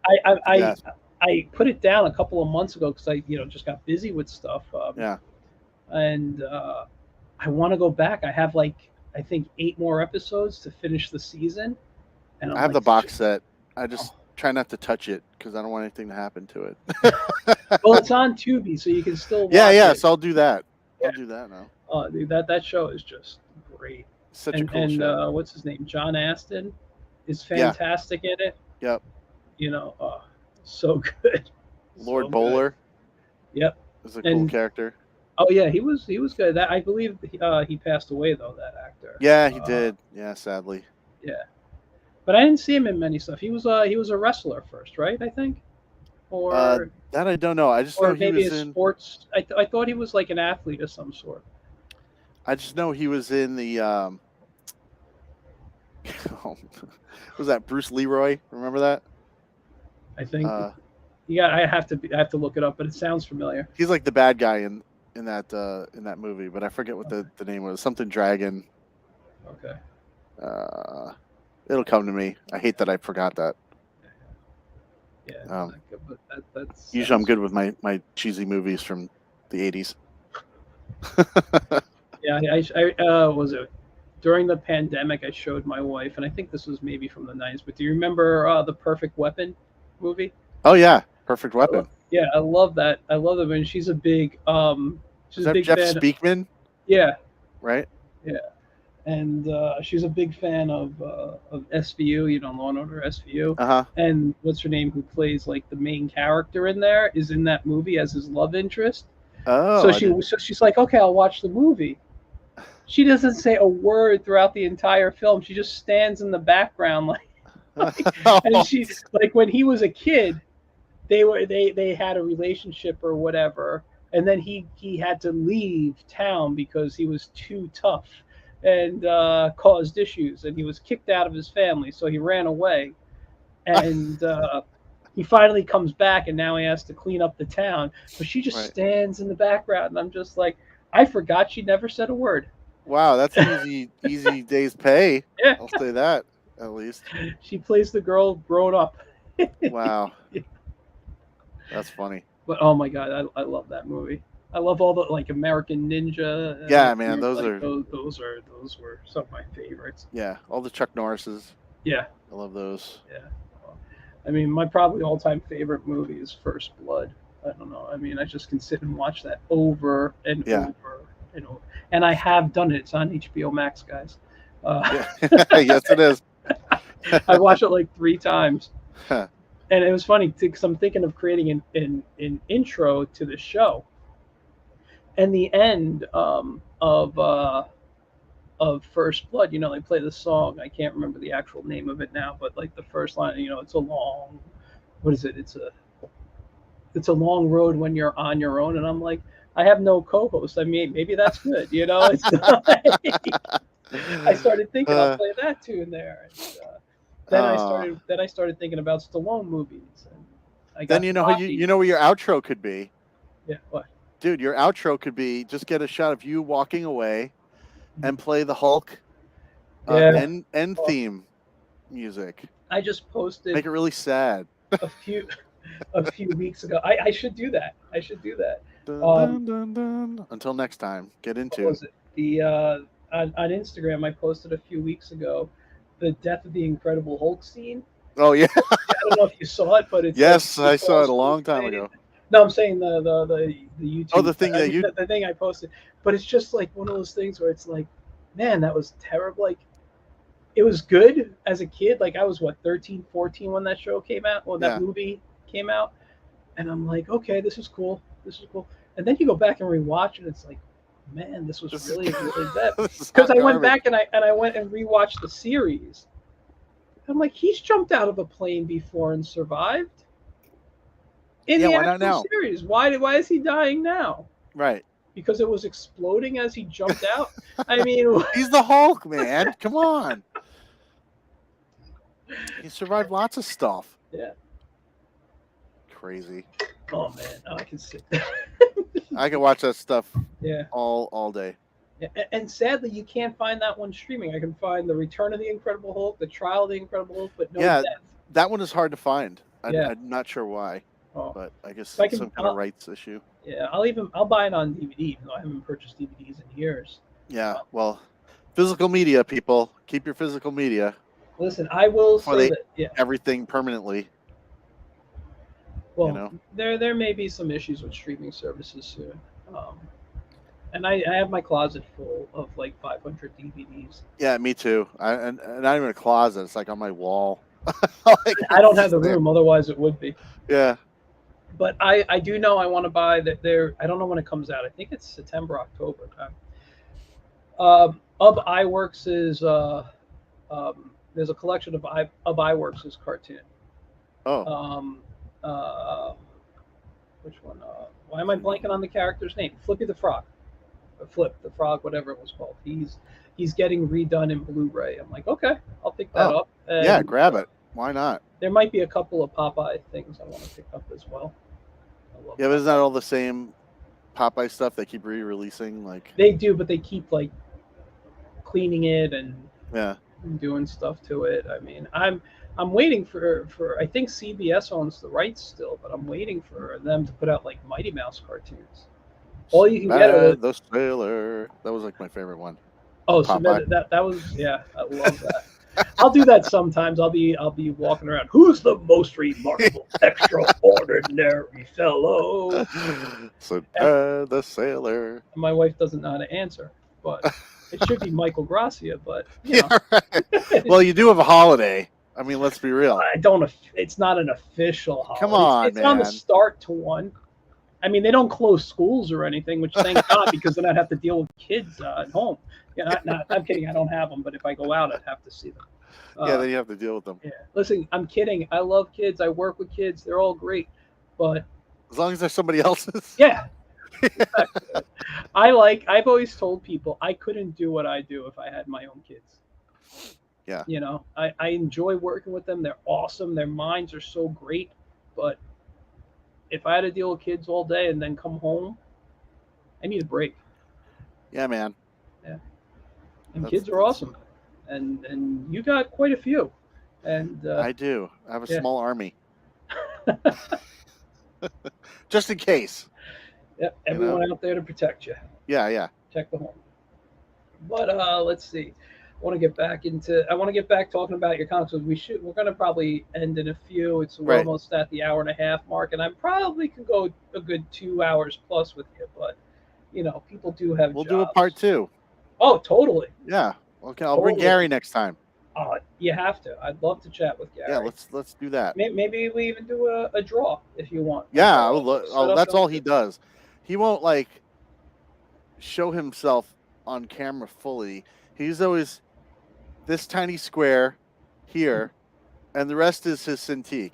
I put it down a couple of months ago because I just got busy with stuff. And I want to go back. I have I think 8 more episodes to finish the season. And I have the box set. try not to touch it because I don't want anything to happen to it. Well, it's on Tubi, so you can still watch Yeah. it. So I'll do that. Yeah. I'll do that now. Oh, dude, that show is just great. Such a cool show. What's his name? John Astin is Yeah. fantastic in it. Yep. You know, so good. Lord So Bowler. Good. Yep. Is a cool character. Oh yeah, he was good. That I believe he passed away though. That actor. Yeah, he did. Yeah, sadly. Yeah, but I didn't see him in many stuff. He was a wrestler first, right? I think, or that I don't know. I just or know he maybe was a in sports. I thought he was like an athlete of some sort. I just know he was in the was that Bruce Leroy? Remember that? I think. Yeah, I have to look it up, but it sounds familiar. He's like the bad guy in that movie, but I forget what the name was. Something Dragon. Okay. It'll come to me. I hate that I forgot that. Yeah. But that's usually I'm good with my cheesy movies from the 80s. Yeah, I was it during the pandemic. I showed my wife, and I think this was maybe from the 90s. But do you remember the Perfect Weapon movie? Oh yeah, Perfect Weapon. Yeah, I love that. I love that. And she's a big Is that Jeff Speakman? Yeah. Right. Yeah, and she's a big fan of SVU. You know, Law and Order SVU. And what's her name? Who plays like the main character in there? Is in that movie as his love interest. Oh. So she's like, okay, I'll watch the movie. She doesn't say a word throughout the entire film. She just stands in the background and she's like, when he was a kid, they had a relationship or whatever, and then he had to leave town because he was too tough and caused issues, and he was kicked out of his family, so he ran away, and he finally comes back, and now he has to clean up the town, but she just stands in the background, and I'm just like, I forgot she never said a word. Wow, that's easy day's pay. Yeah. I'll say that at least. She plays the girl grown up. Wow. That's funny. But oh my god, I love that movie. I love all the like American Ninja. Yeah, man, those were some of my favorites. Yeah, all the Chuck Norrises. Yeah, I love those. Yeah, I mean, my probably all-time favorite movie is First Blood. I don't know. I mean, I just can sit and watch that over and over and over. And I have done it. It's on HBO Max, guys. Yes, it is. I watched it like 3 times. And it was funny because I'm thinking of creating an intro to the show. And the end of First Blood, you know, they play the song. I can't remember the actual name of it now, but like the first line, you know, it's a long, what is it? It's a long road when you're on your own. And I'm like, I have no co-host. I mean, maybe that's good, you know. It's I started thinking I'll play that tune there. And, then I started thinking about Stallone movies. And then you know where your outro could be. Yeah, what? Dude, your outro could be just get a shot of you walking away and play the Hulk end theme music. I just posted. Make it really sad. A few weeks ago. I should do that. Dun, dun, dun, dun. Until next time, get into it. The on Instagram I posted a few weeks ago the Death of the Incredible Hulk scene. Oh yeah. I don't know if you saw it, but it's yes, I saw it a long time ago. No, I'm saying the YouTube. Oh, the thing the thing I posted, but it's just like one of those things where it's like, man, that was terrible. Like, it was good as a kid. Like I was 13, 14 when that show came out, when that movie came out, and I'm like, okay, this is cool. And then you go back and rewatch it, it's like, man, this was really bad. Because I went back and I went and rewatched the series. I'm like, he's jumped out of a plane before and survived. In the actual series, why is he dying now? Right. Because it was exploding as he jumped out. I mean, he's the Hulk, man. Come on. He survived lots of stuff. Yeah. Crazy. Oh man, I can sit. I can watch that stuff. Yeah. All day. Yeah, and sadly, you can't find that one streaming. I can find the Return of the Incredible Hulk, the Trial of the Incredible Hulk, but no death. That one is hard to find. I'm not sure why, but I guess it's some kind of rights issue. Yeah, I'll buy it on DVD, even though I haven't purchased DVDs in years. Yeah, well, physical media, people, keep your physical media. Listen, I will say that everything permanently. Well, know. there may be some issues with streaming services soon. Um, and I have my closet full of like 500 DVDs. Yeah, me too. And not even a closet. It's like on my wall. Like I don't it's have just the there. room, otherwise it would be. Yeah. But I do know I want to buy that. There, I don't know when it comes out. I think it's September, October time. Of iWorks's, there's a collection of iWorks's cartoon. Oh, Um, uh, which one? Why am I blanking on the character's name? Flippy the Frog, or Flip the Frog, whatever it was called. He's getting redone in Blu-ray. I'm like, okay, I'll pick that oh, up. yeah. And Grab it. Why not? there might be a couple of Popeye things I want to pick up as well. I love Yeah, but isn't that Popeye. all the same Popeye stuff they keep re-releasing? Like, They do, but they keep like cleaning it and yeah. doing stuff to it. I mean, I'm waiting for I think CBS owns the rights still, but I'm waiting for them to put out like Mighty Mouse cartoons. All you can get are the Sinbad the Sailor. That was like my favorite one. oh Popeye. submit that was yeah, I love that. I'll do that sometimes. I'll be walking around. Who's the most remarkable, extraordinary fellow? Sinbad the Sailor. My wife doesn't know how to answer, but it should be Michael Gracia. But you Yeah, know, right. Well, you do have a holiday. I mean, let's be real. I don't. It's not an official Come holiday. on, It's on the man. start to one. I mean, they don't close schools or anything, which thank God, because then I'd have to deal with kids at home. Yeah, I'm kidding. I don't have them, but if I go out, I'd have to see them. Yeah, then you have to deal with them. Yeah. Listen, I'm kidding. I love kids. I work with kids. They're all great, but As long as there's somebody else's. yeah. Exactly. I've always told people I couldn't do what I do if I had my own kids. Yeah. You know, I enjoy working with them. They're awesome. Their minds are so great. But if I had to deal with kids all day and then come home, I need a break. Yeah, man. Yeah. And kids are awesome. And you got quite a few. And I do. I have a yeah. small army. Just in case. Yep, everyone out there to protect you. Yeah, yeah. Protect the home. But let's see. I want to get back talking about your comics. We're gonna probably end in a few. We're Right. almost at the hour and a half mark, and I probably could go a good 2 hours plus with you, but you know, people do have We'll jobs. do a part 2. Oh, totally. Yeah. Okay, I'll bring Totally. Gary next time. You have to. I'd love to chat with Gary. Yeah, let's do that. Maybe we even do a draw if you want. Yeah, Set that's up all he does. He won't like show himself on camera fully. He's always this tiny square here, and the rest is his Cintiq.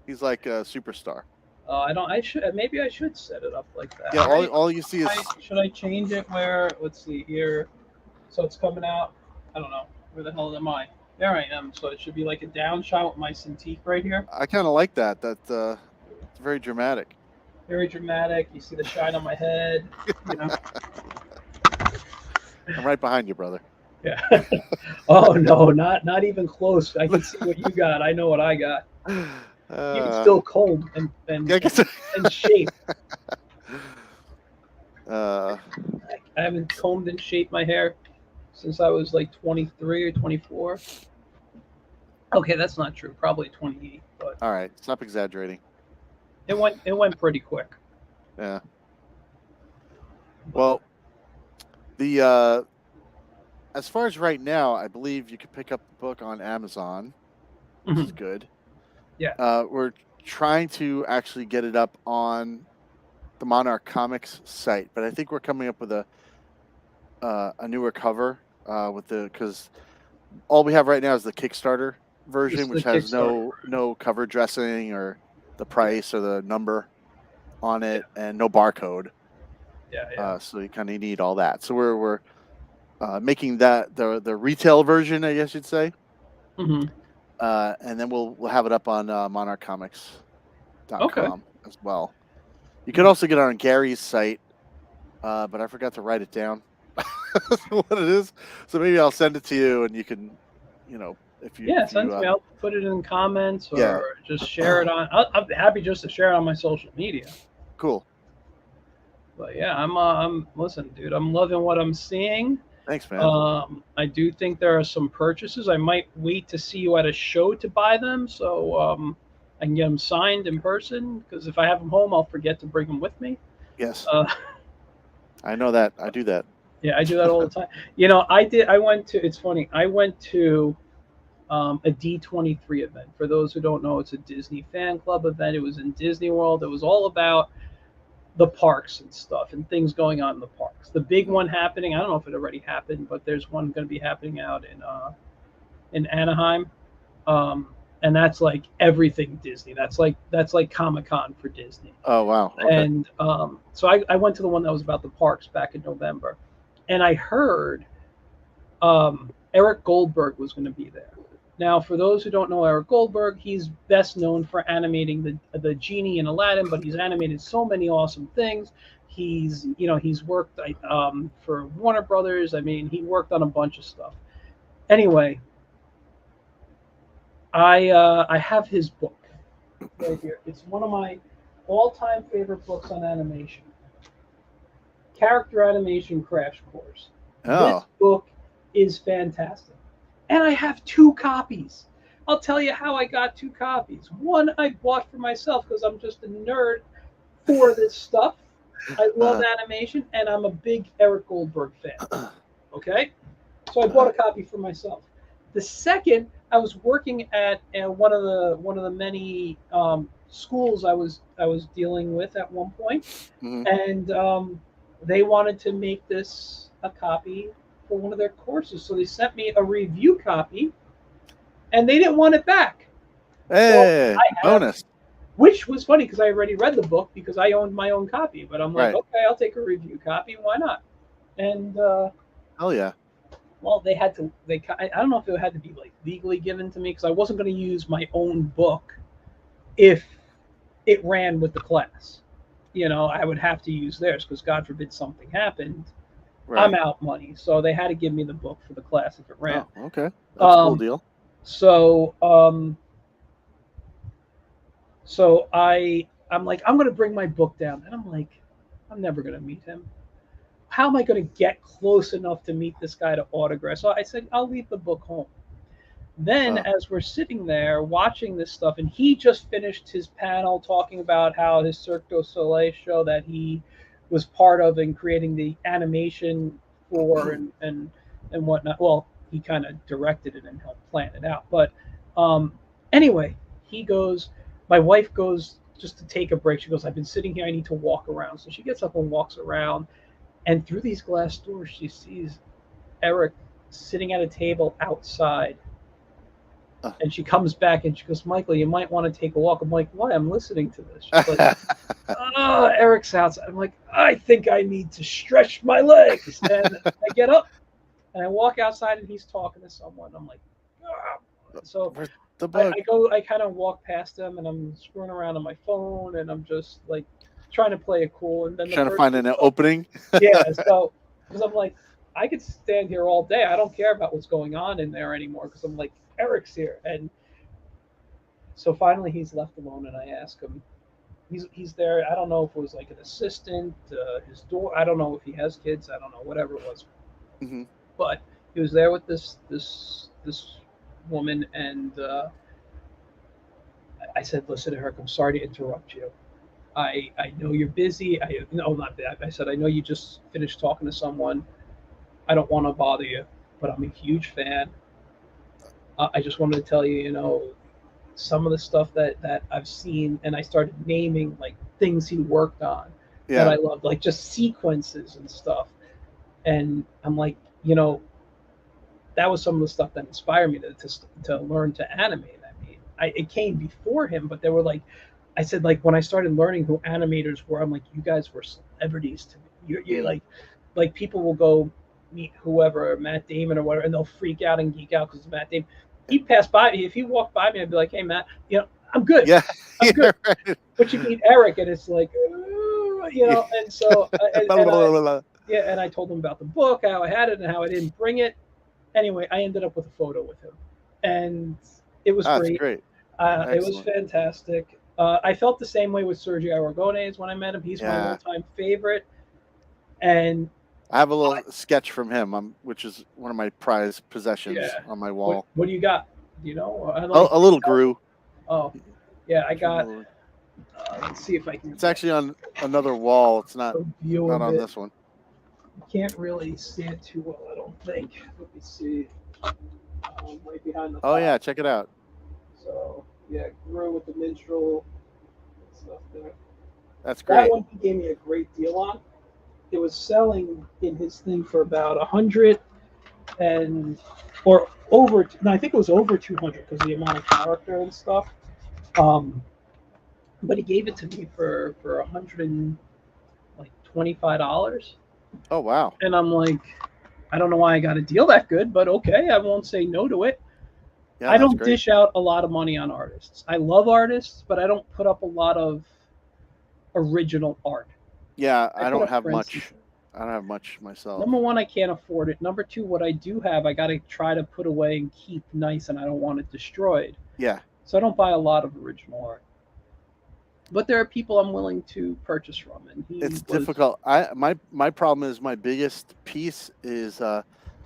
He's like a superstar. I don't. I should. Maybe I should set it up like that. Yeah, right? all you see is Should I change it where? Let's see here. So it's coming out. I don't know. Where the hell am I? There I am. So it should be like a down shot with my Cintiq right here. I kind of like that. It's very dramatic. Very dramatic. You see the shine on my head. You know. I'm right behind you, brother. Yeah. Oh no, not even close. I can see what you got. I know what I got. Even still cold and shape. I haven't combed and shaped my hair since I was like 23 or 24. Okay, that's not true. Probably 28, but all right, stop exaggerating. it went pretty quick. Yeah. Well, the as far as right now, I believe you can pick up the book on Amazon, which is good. Yeah. We're trying to actually get it up on the Monarch Comics site, but I think we're coming up with a newer cover because all we have right now is the Kickstarter version, which has no cover dressing or the price or the number on it, and no barcode. Yeah. So you kind of need all that. So we're making that the retail version, I guess you'd say. Mm-hmm. And then we'll have it up on monarchcomics.com as well. You could also get it on Gary's site, but I forgot to write it down what it is. So maybe I'll send it to you, and you can, if you send it to me. I'll put it in comments or just share it on. I'm happy just to share it on my social media. Cool. But yeah, I'm listen, dude. I'm loving what I'm seeing. Thanks, man. I do think there are some purchases. I might wait to see you at a show to buy them. So I can get them signed in person because if I have them home, I'll forget to bring them with me. Yes, Uh, I know that. I do that. yeah, I do that all the time. You know, I did. I went to. It's funny. I went to a D23 event. For those who don't know, it's a Disney fan club event. It was in Disney World. It was all about the parks and stuff and things going on in the parks. The big Mhm. one happening. I don't know if it already happened, but there's one going to be happening out in Anaheim. Um, and that's like everything Disney. That's like Comic Con for Disney. Oh wow. Okay. And so I went to the one that was about the parks back in November, and I heard Eric Goldberg was going to be there. Now, for those who don't know Eric Goldberg, he's best known for animating the genie in Aladdin, but he's animated so many awesome things. He's worked for Warner Brothers. I mean, he worked on a bunch of stuff. Anyway, I have his book right here. It's one of my all-time favorite books on animation. Character Animation Crash Course. This Oh. book is fantastic. And I have two copies. I'll tell you how I got two copies. One I bought for myself because I'm just a nerd for this stuff. I love Uh, animation and I'm a big Eric Goldberg fan. uh, Okay? So I bought a copy for myself. The second, I was working at one of the many schools I was dealing with at one point, mhm. and they wanted to make this a copy for one of their courses. So they sent me a review copy, and they didn't want it back. Well, Hey, I have, bonus. which was funny because I already read the book because I owned my own copy. But I'm like, Right. okay, I'll take a review copy. Why not? And Hell yeah. well, they had to. I don't know if it had to be like legally given to me because I wasn't going to use my own book if it ran with the class. I would have to use theirs because God forbid something happened. I'm Right. out money, so they had to give me the book for the class if it ran. Oh, okay. That's a cool Um, deal. so I'm like I'm gonna bring my book down, and I'm like I'm never gonna meet him. How am I gonna get close enough to meet this guy to autograph? So I said I'll leave the book home. Then, Uh, as we're sitting there watching this stuff, and he just finished his panel talking about how his Cirque du Soleil show that he was part of in creating the animation for and whatnot. Well, he kind of directed it and helped plan it out. But um, anyway, he goes. My wife goes just to take a break. She goes, "I've been sitting here. I need to walk around." So she gets up and walks around, and through these glass doors, she sees Eric sitting at a table outside, uh. and she comes back and she goes, Michael, you might want to take a walk. I'm like, why? I'm listening to this. She's like, oh, Eric's outside. I'm like, I think I need to stretch my legs. And I get up and I walk outside and he's talking to someone. I'm like, ah. So Where's the I, book? I go, I kind of walk past them and I'm screwing around on my phone and I'm just like trying to play it cool. And then the Trying to find person's an talking. opening. Yeah. So, because I'm like, I could stand here all day. I don't care about what's going on in there anymore because I'm like, Eric's here. And so finally, he's left alone, and I ask him. He's there. I don't know if it was like an assistant, his door. I don't know if he has kids. I don't know, whatever it was. Hmm. But he was there with this woman, and I said, "Listen, Eric, I'm sorry to interrupt you. I know you're busy. I no, not that. I said I know you just finished talking to someone. I don't want to bother you, but I'm a huge fan. I just wanted to tell you, some of the stuff that I've seen, and I started naming like things he worked on that Yeah. I loved, like just sequences and stuff. And I'm like, that was some of the stuff that inspired me to learn to animate. I mean, it came before him, but they were like, I said like when I started learning who animators were, I'm like, you guys were celebrities to me. You're Mm. like people will go meet whoever, Matt Damon or whatever, and they'll freak out and geek out because it's Matt Damon. He'd pass by me. If he walked by me, I'd be like, hey Matt, I'm good. Yeah. I'm good. Yeah. Right. But you meet Eric, and it's like, Yeah. and so Blah, blah, blah, blah. yeah, and I told him about the book, how I had it, and how I didn't bring it. Anyway, I ended up with a photo with him, and it was That's great. great. It was Excellent. fantastic. I felt the same way with Sergio Aragonés when I met him. He's my Yeah. all-time favorite, and I have a little sketch from him, which is one of my prized possessions yeah. on my What wall. what do you got? Do you know? I A little Gru. Oh, Yeah, I got. Let's see if I can. It's actually on another wall. It's not a view not of on it. this one. You can't really see it too well, I don't think. Let me see. Right behind the. Oh yeah, check it out. So yeah, grew with the minstrel stuff there. That's That great. one he gave me a great deal on. It was selling in his thing for about 100 and or over. No, I think it was over 200 because the amount of character and stuff. Um, but he gave it to me for 125 dollars, Oh wow. and I'm like, I don't know why I got a deal that good, but okay, I won't say no to it. Yeah, I that's don't great. dish out a lot of money on artists. I love artists, but I don't put up a lot of original art. Yeah, I I put don't up have prints. much. I don't have much myself. Number one, I can't afford it. Number two, what I do have, I got to try to put away and keep nice, and I don't want it destroyed. Yeah, So I don't buy a lot of original art. But there are people I'm willing to purchase from, and he it's was. difficult. My problem is my biggest piece is that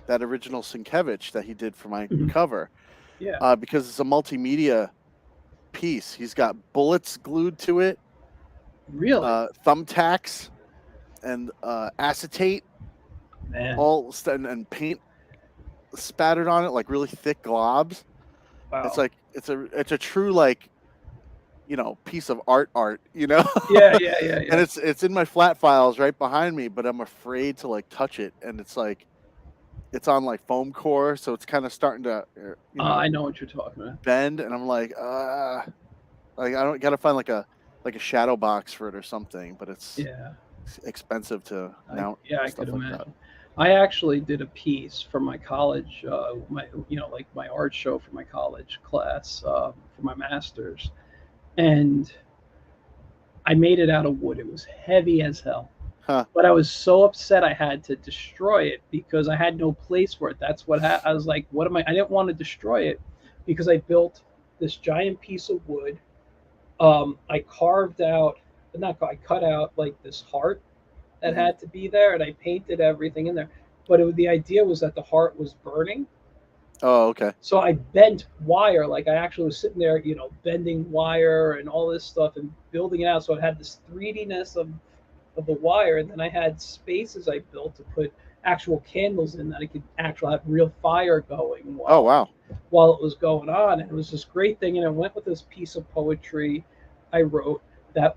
original Sienkiewicz that he did for my cover, Yeah. because it's a multimedia piece. He's got bullets glued to it, Really? thumbtacks, and acetate, Man. and paint spattered on it like really thick globs. Wow. It's like it's a true like piece of art, Yeah, yeah, yeah, and yeah. it's in my flat files right behind me, but I'm afraid to like touch it, and it's like it's on like foam core, so it's kind of starting to I know what you're talking about. bend, and I'm like I don't gotta find like a shadow box for it or something, but it's Yeah. expensive to mount I could stuff like that. imagine. I actually did a piece for my college, like my art show for my college class for my master's, and I made it out of wood. It was heavy as hell, Huh. but I was so upset I had to destroy it because I had no place for it. That's what I was like. What am I? I didn't want to destroy it because I built this giant piece of wood. I carved out, not I cut out like this heart that Mhm. had to be there, and I painted everything in there. But the idea was that the heart was burning. Oh, okay. So I bent wire, like I actually was sitting there, bending wire and all this stuff and building it out. So it had this 3D-ness of the wire, and then I had spaces I built to put actual candles in that I could actually have real fire going Oh, wow. while it was going on. And it was this great thing. And I went with this piece of poetry I wrote that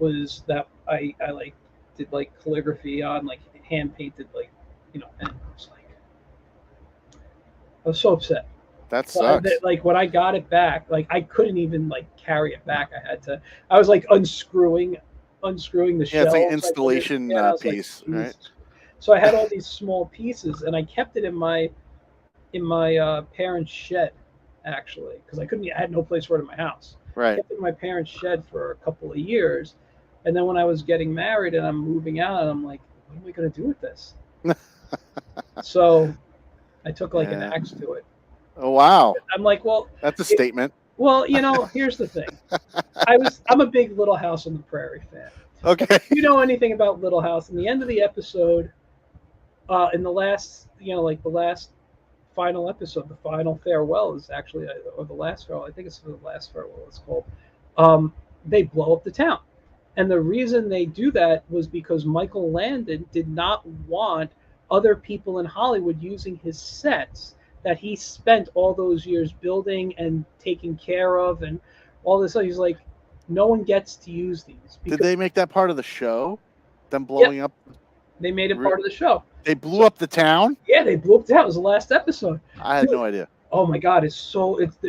I like did like calligraphy on, like hand painted, like and I was like, I was so upset. That sucks. Like when I got it back, like I couldn't even like carry it back. I was like unscrewing the Yeah, it's like an shelves. I put it, installation yeah, and I was like, piece, right? Jesus. So I had all these small pieces, and I kept it in my parents' shed, actually, because I had no place for it in my house. Right. Kept it in my parents' shed for a couple of years, and then when I was getting married and I'm moving out, I'm like, what am I going to do with this? So I took like an Yeah. axe to it. Oh, wow. I'm like, well, That's a statement. here's the thing. I'm a big Little House on the Prairie fan. Okay. If you know anything about Little House, in the end of the episode, in the last, like the last final episode, the final farewell is actually, or the last farewell. I think it's the last farewell. It's called. They blow up the town, and the reason they do that was because Michael Landon did not want other people in Hollywood using his sets that he spent all those years building and taking care of, and all this. He's like, no one gets to use these Did because they make that part of the show? Them blowing up? they made it part of the show. They blew up the town? Yeah, they blew up the town. It was the last episode. I had no idea. Oh my God, there's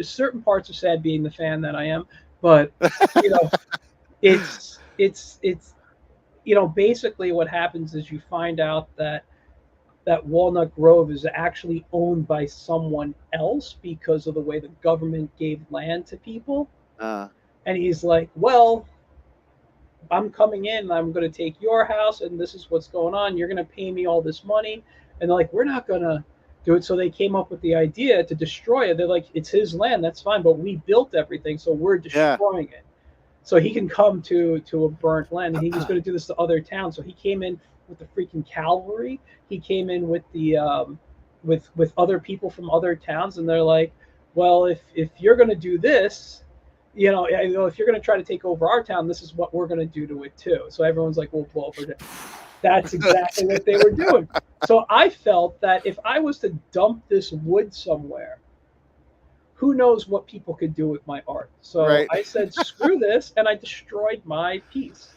certain parts of sad being the fan that I am, but it's basically what happens is you find out that Walnut Grove is actually owned by someone else because of the way the government gave land to people. And he's like, well, I'm coming in, I'm going to take your house, and this is what's going on. You're going to pay me all this money. And they're like, we're not going to do it. So they came up with the idea to destroy it. They're like, it's his land, that's fine, but we built everything, so we're destroying it. So he can come to a burnt land, and he was going to do this to other towns. So he came in with the freaking cavalry. He came in with the with other people from other towns, and they're like, well, if you're going to do this, if you're going to try to take over our town, this is what we're going to do to it too. So everyone's like, well, that's exactly what they were doing. So I felt that if I was to dump this wood somewhere, who knows what people could do with my art. So Right. I said, screw this, and I destroyed my piece.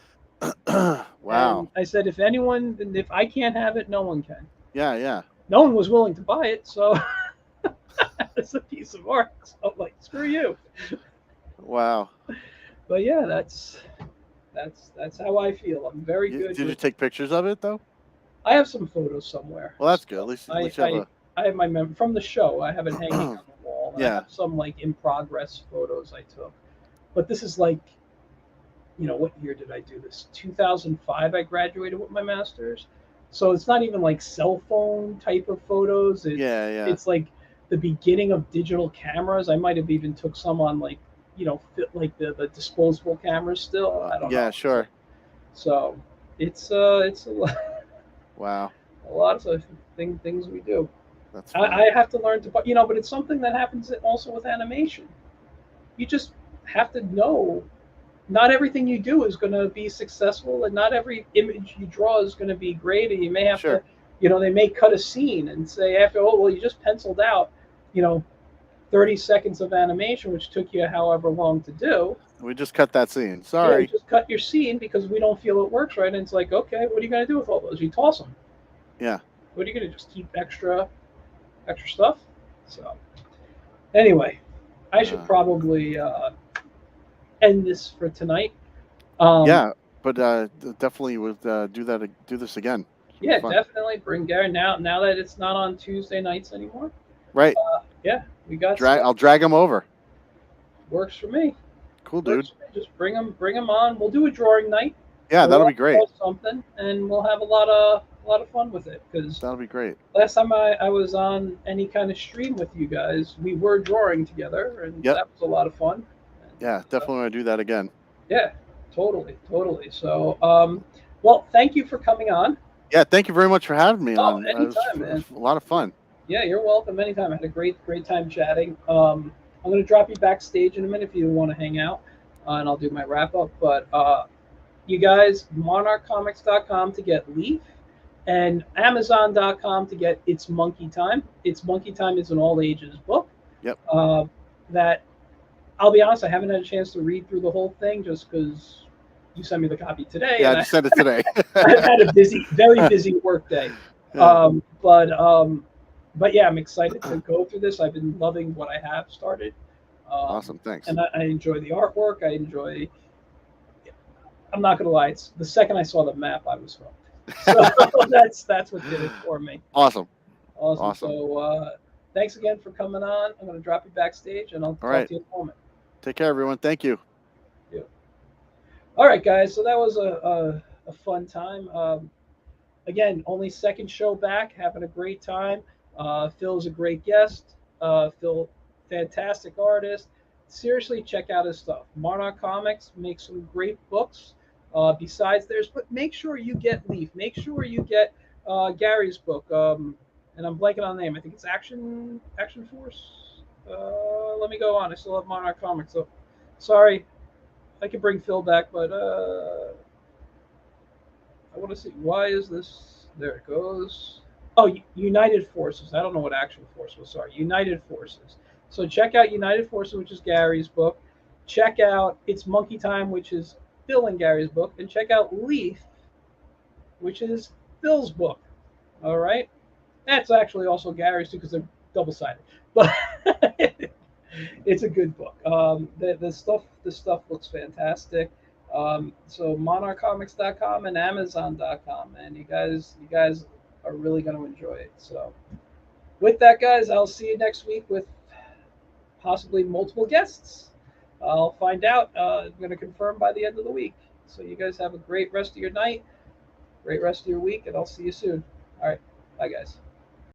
Wow. And I said, if I can't have it, no one can. Yeah, yeah. No one was willing to buy it, so it's a piece of art. So I'm like, screw you. Wow. But yeah, that's how I feel. I'm very good. Did you take pictures of it though? I have some photos somewhere. Well, that's good. At least you have I have my from the show. I have it hanging on the wall. And I Yeah. have some like in progress photos I took. But this is like, what year did I do this? 2005. I graduated with my master's. So it's not even like cell phone type of photos. It's like the beginning of digital cameras. I might have even took some on like, like the disposable cameras still. I don't know. Yeah, sure. So it's a lot. Wow. A lot of things we do. That's I have to learn to, but it's something that happens also with animation. You just have to know. Not everything you do is going to be successful, and not every image you draw is going to be great. And you may have to, they may cut a scene and say after, oh, well, you just penciled out, 30 seconds of animation, which took you however long to do. We just cut that scene. Sorry. Yeah, just cut your scene because we don't feel it works right. And it's like, okay, what are you going to do with all those? You toss them. Yeah. What are you going to just keep extra stuff? So anyway, I should probably end this for tonight. Yeah, but definitely would do this again. Yeah, definitely bring Gary now that it's not on Tuesday nights anymore. Right. Yeah, we got. I'll drag him over. Works for me. Cool, dude. Just bring him on. We'll do a drawing night. Yeah, that'll be great. Something, and we'll have a lot of fun with it because that'll be great. Last time I was on any kind of stream with you guys, we were drawing together, and that was a lot of fun. Yeah, definitely want to do that again. Yeah, totally. So, well, thank you for coming on. Yeah, thank you very much for having me on. Anytime, man. A lot of fun. Yeah, you're welcome anytime. I had a great time chatting. I'm going to drop you backstage in a minute if you want to hang out, and I'll do my wrap up. But you guys, monarchcomics.com to get Leaf, and Amazon.com to get It's Monkey Time. It's Monkey Time is an all ages book. Yep. That, I'll be honest, I haven't had a chance to read through the whole thing just because you sent me the copy today. Yeah, I just sent it today. I've had a very busy work day. Yeah. But yeah, I'm excited to go through this. I've been loving what I have started. Awesome, thanks. And I enjoy the artwork. I'm not going to lie. It's the second I saw the map, I was hooked. So that's what did it for me. Awesome. So thanks again for coming on. I'm going to drop you backstage, and I'll talk to you in a moment. Take care, everyone. Thank you. Yeah. All right, guys. So that was a fun time. Again, only second show back. Having a great time. Phil's a great guest. Phil, fantastic artist. Seriously, check out his stuff. Monarch Comics makes some great books besides theirs, but make sure you get Leaf. Make sure you get Gary's book. And I'm blanking on the name. I think it's Action Force. Let me go on. I still have Monarch Comics. So sorry, I could bring Phil back, but I want to see. Why is this? There it goes. Oh, United Forces. I don't know what Action Force was. Sorry, United Forces. So check out United Forces, which is Gary's book. Check out It's Monkey Time, which is Phil and Gary's book. And check out Leaf, which is Phil's book. All right? That's actually also Gary's, too, because they're double-sided. But it's a good book. The stuff looks fantastic. So monarchcomics.com and amazon.com. And you guys are really going to enjoy it. So with that, guys, I'll see you next week with possibly multiple guests. I'll find out. I'm going to confirm by the end of the week. So you guys have a great rest of your night, great rest of your week, and I'll see you soon. All right. Bye, guys.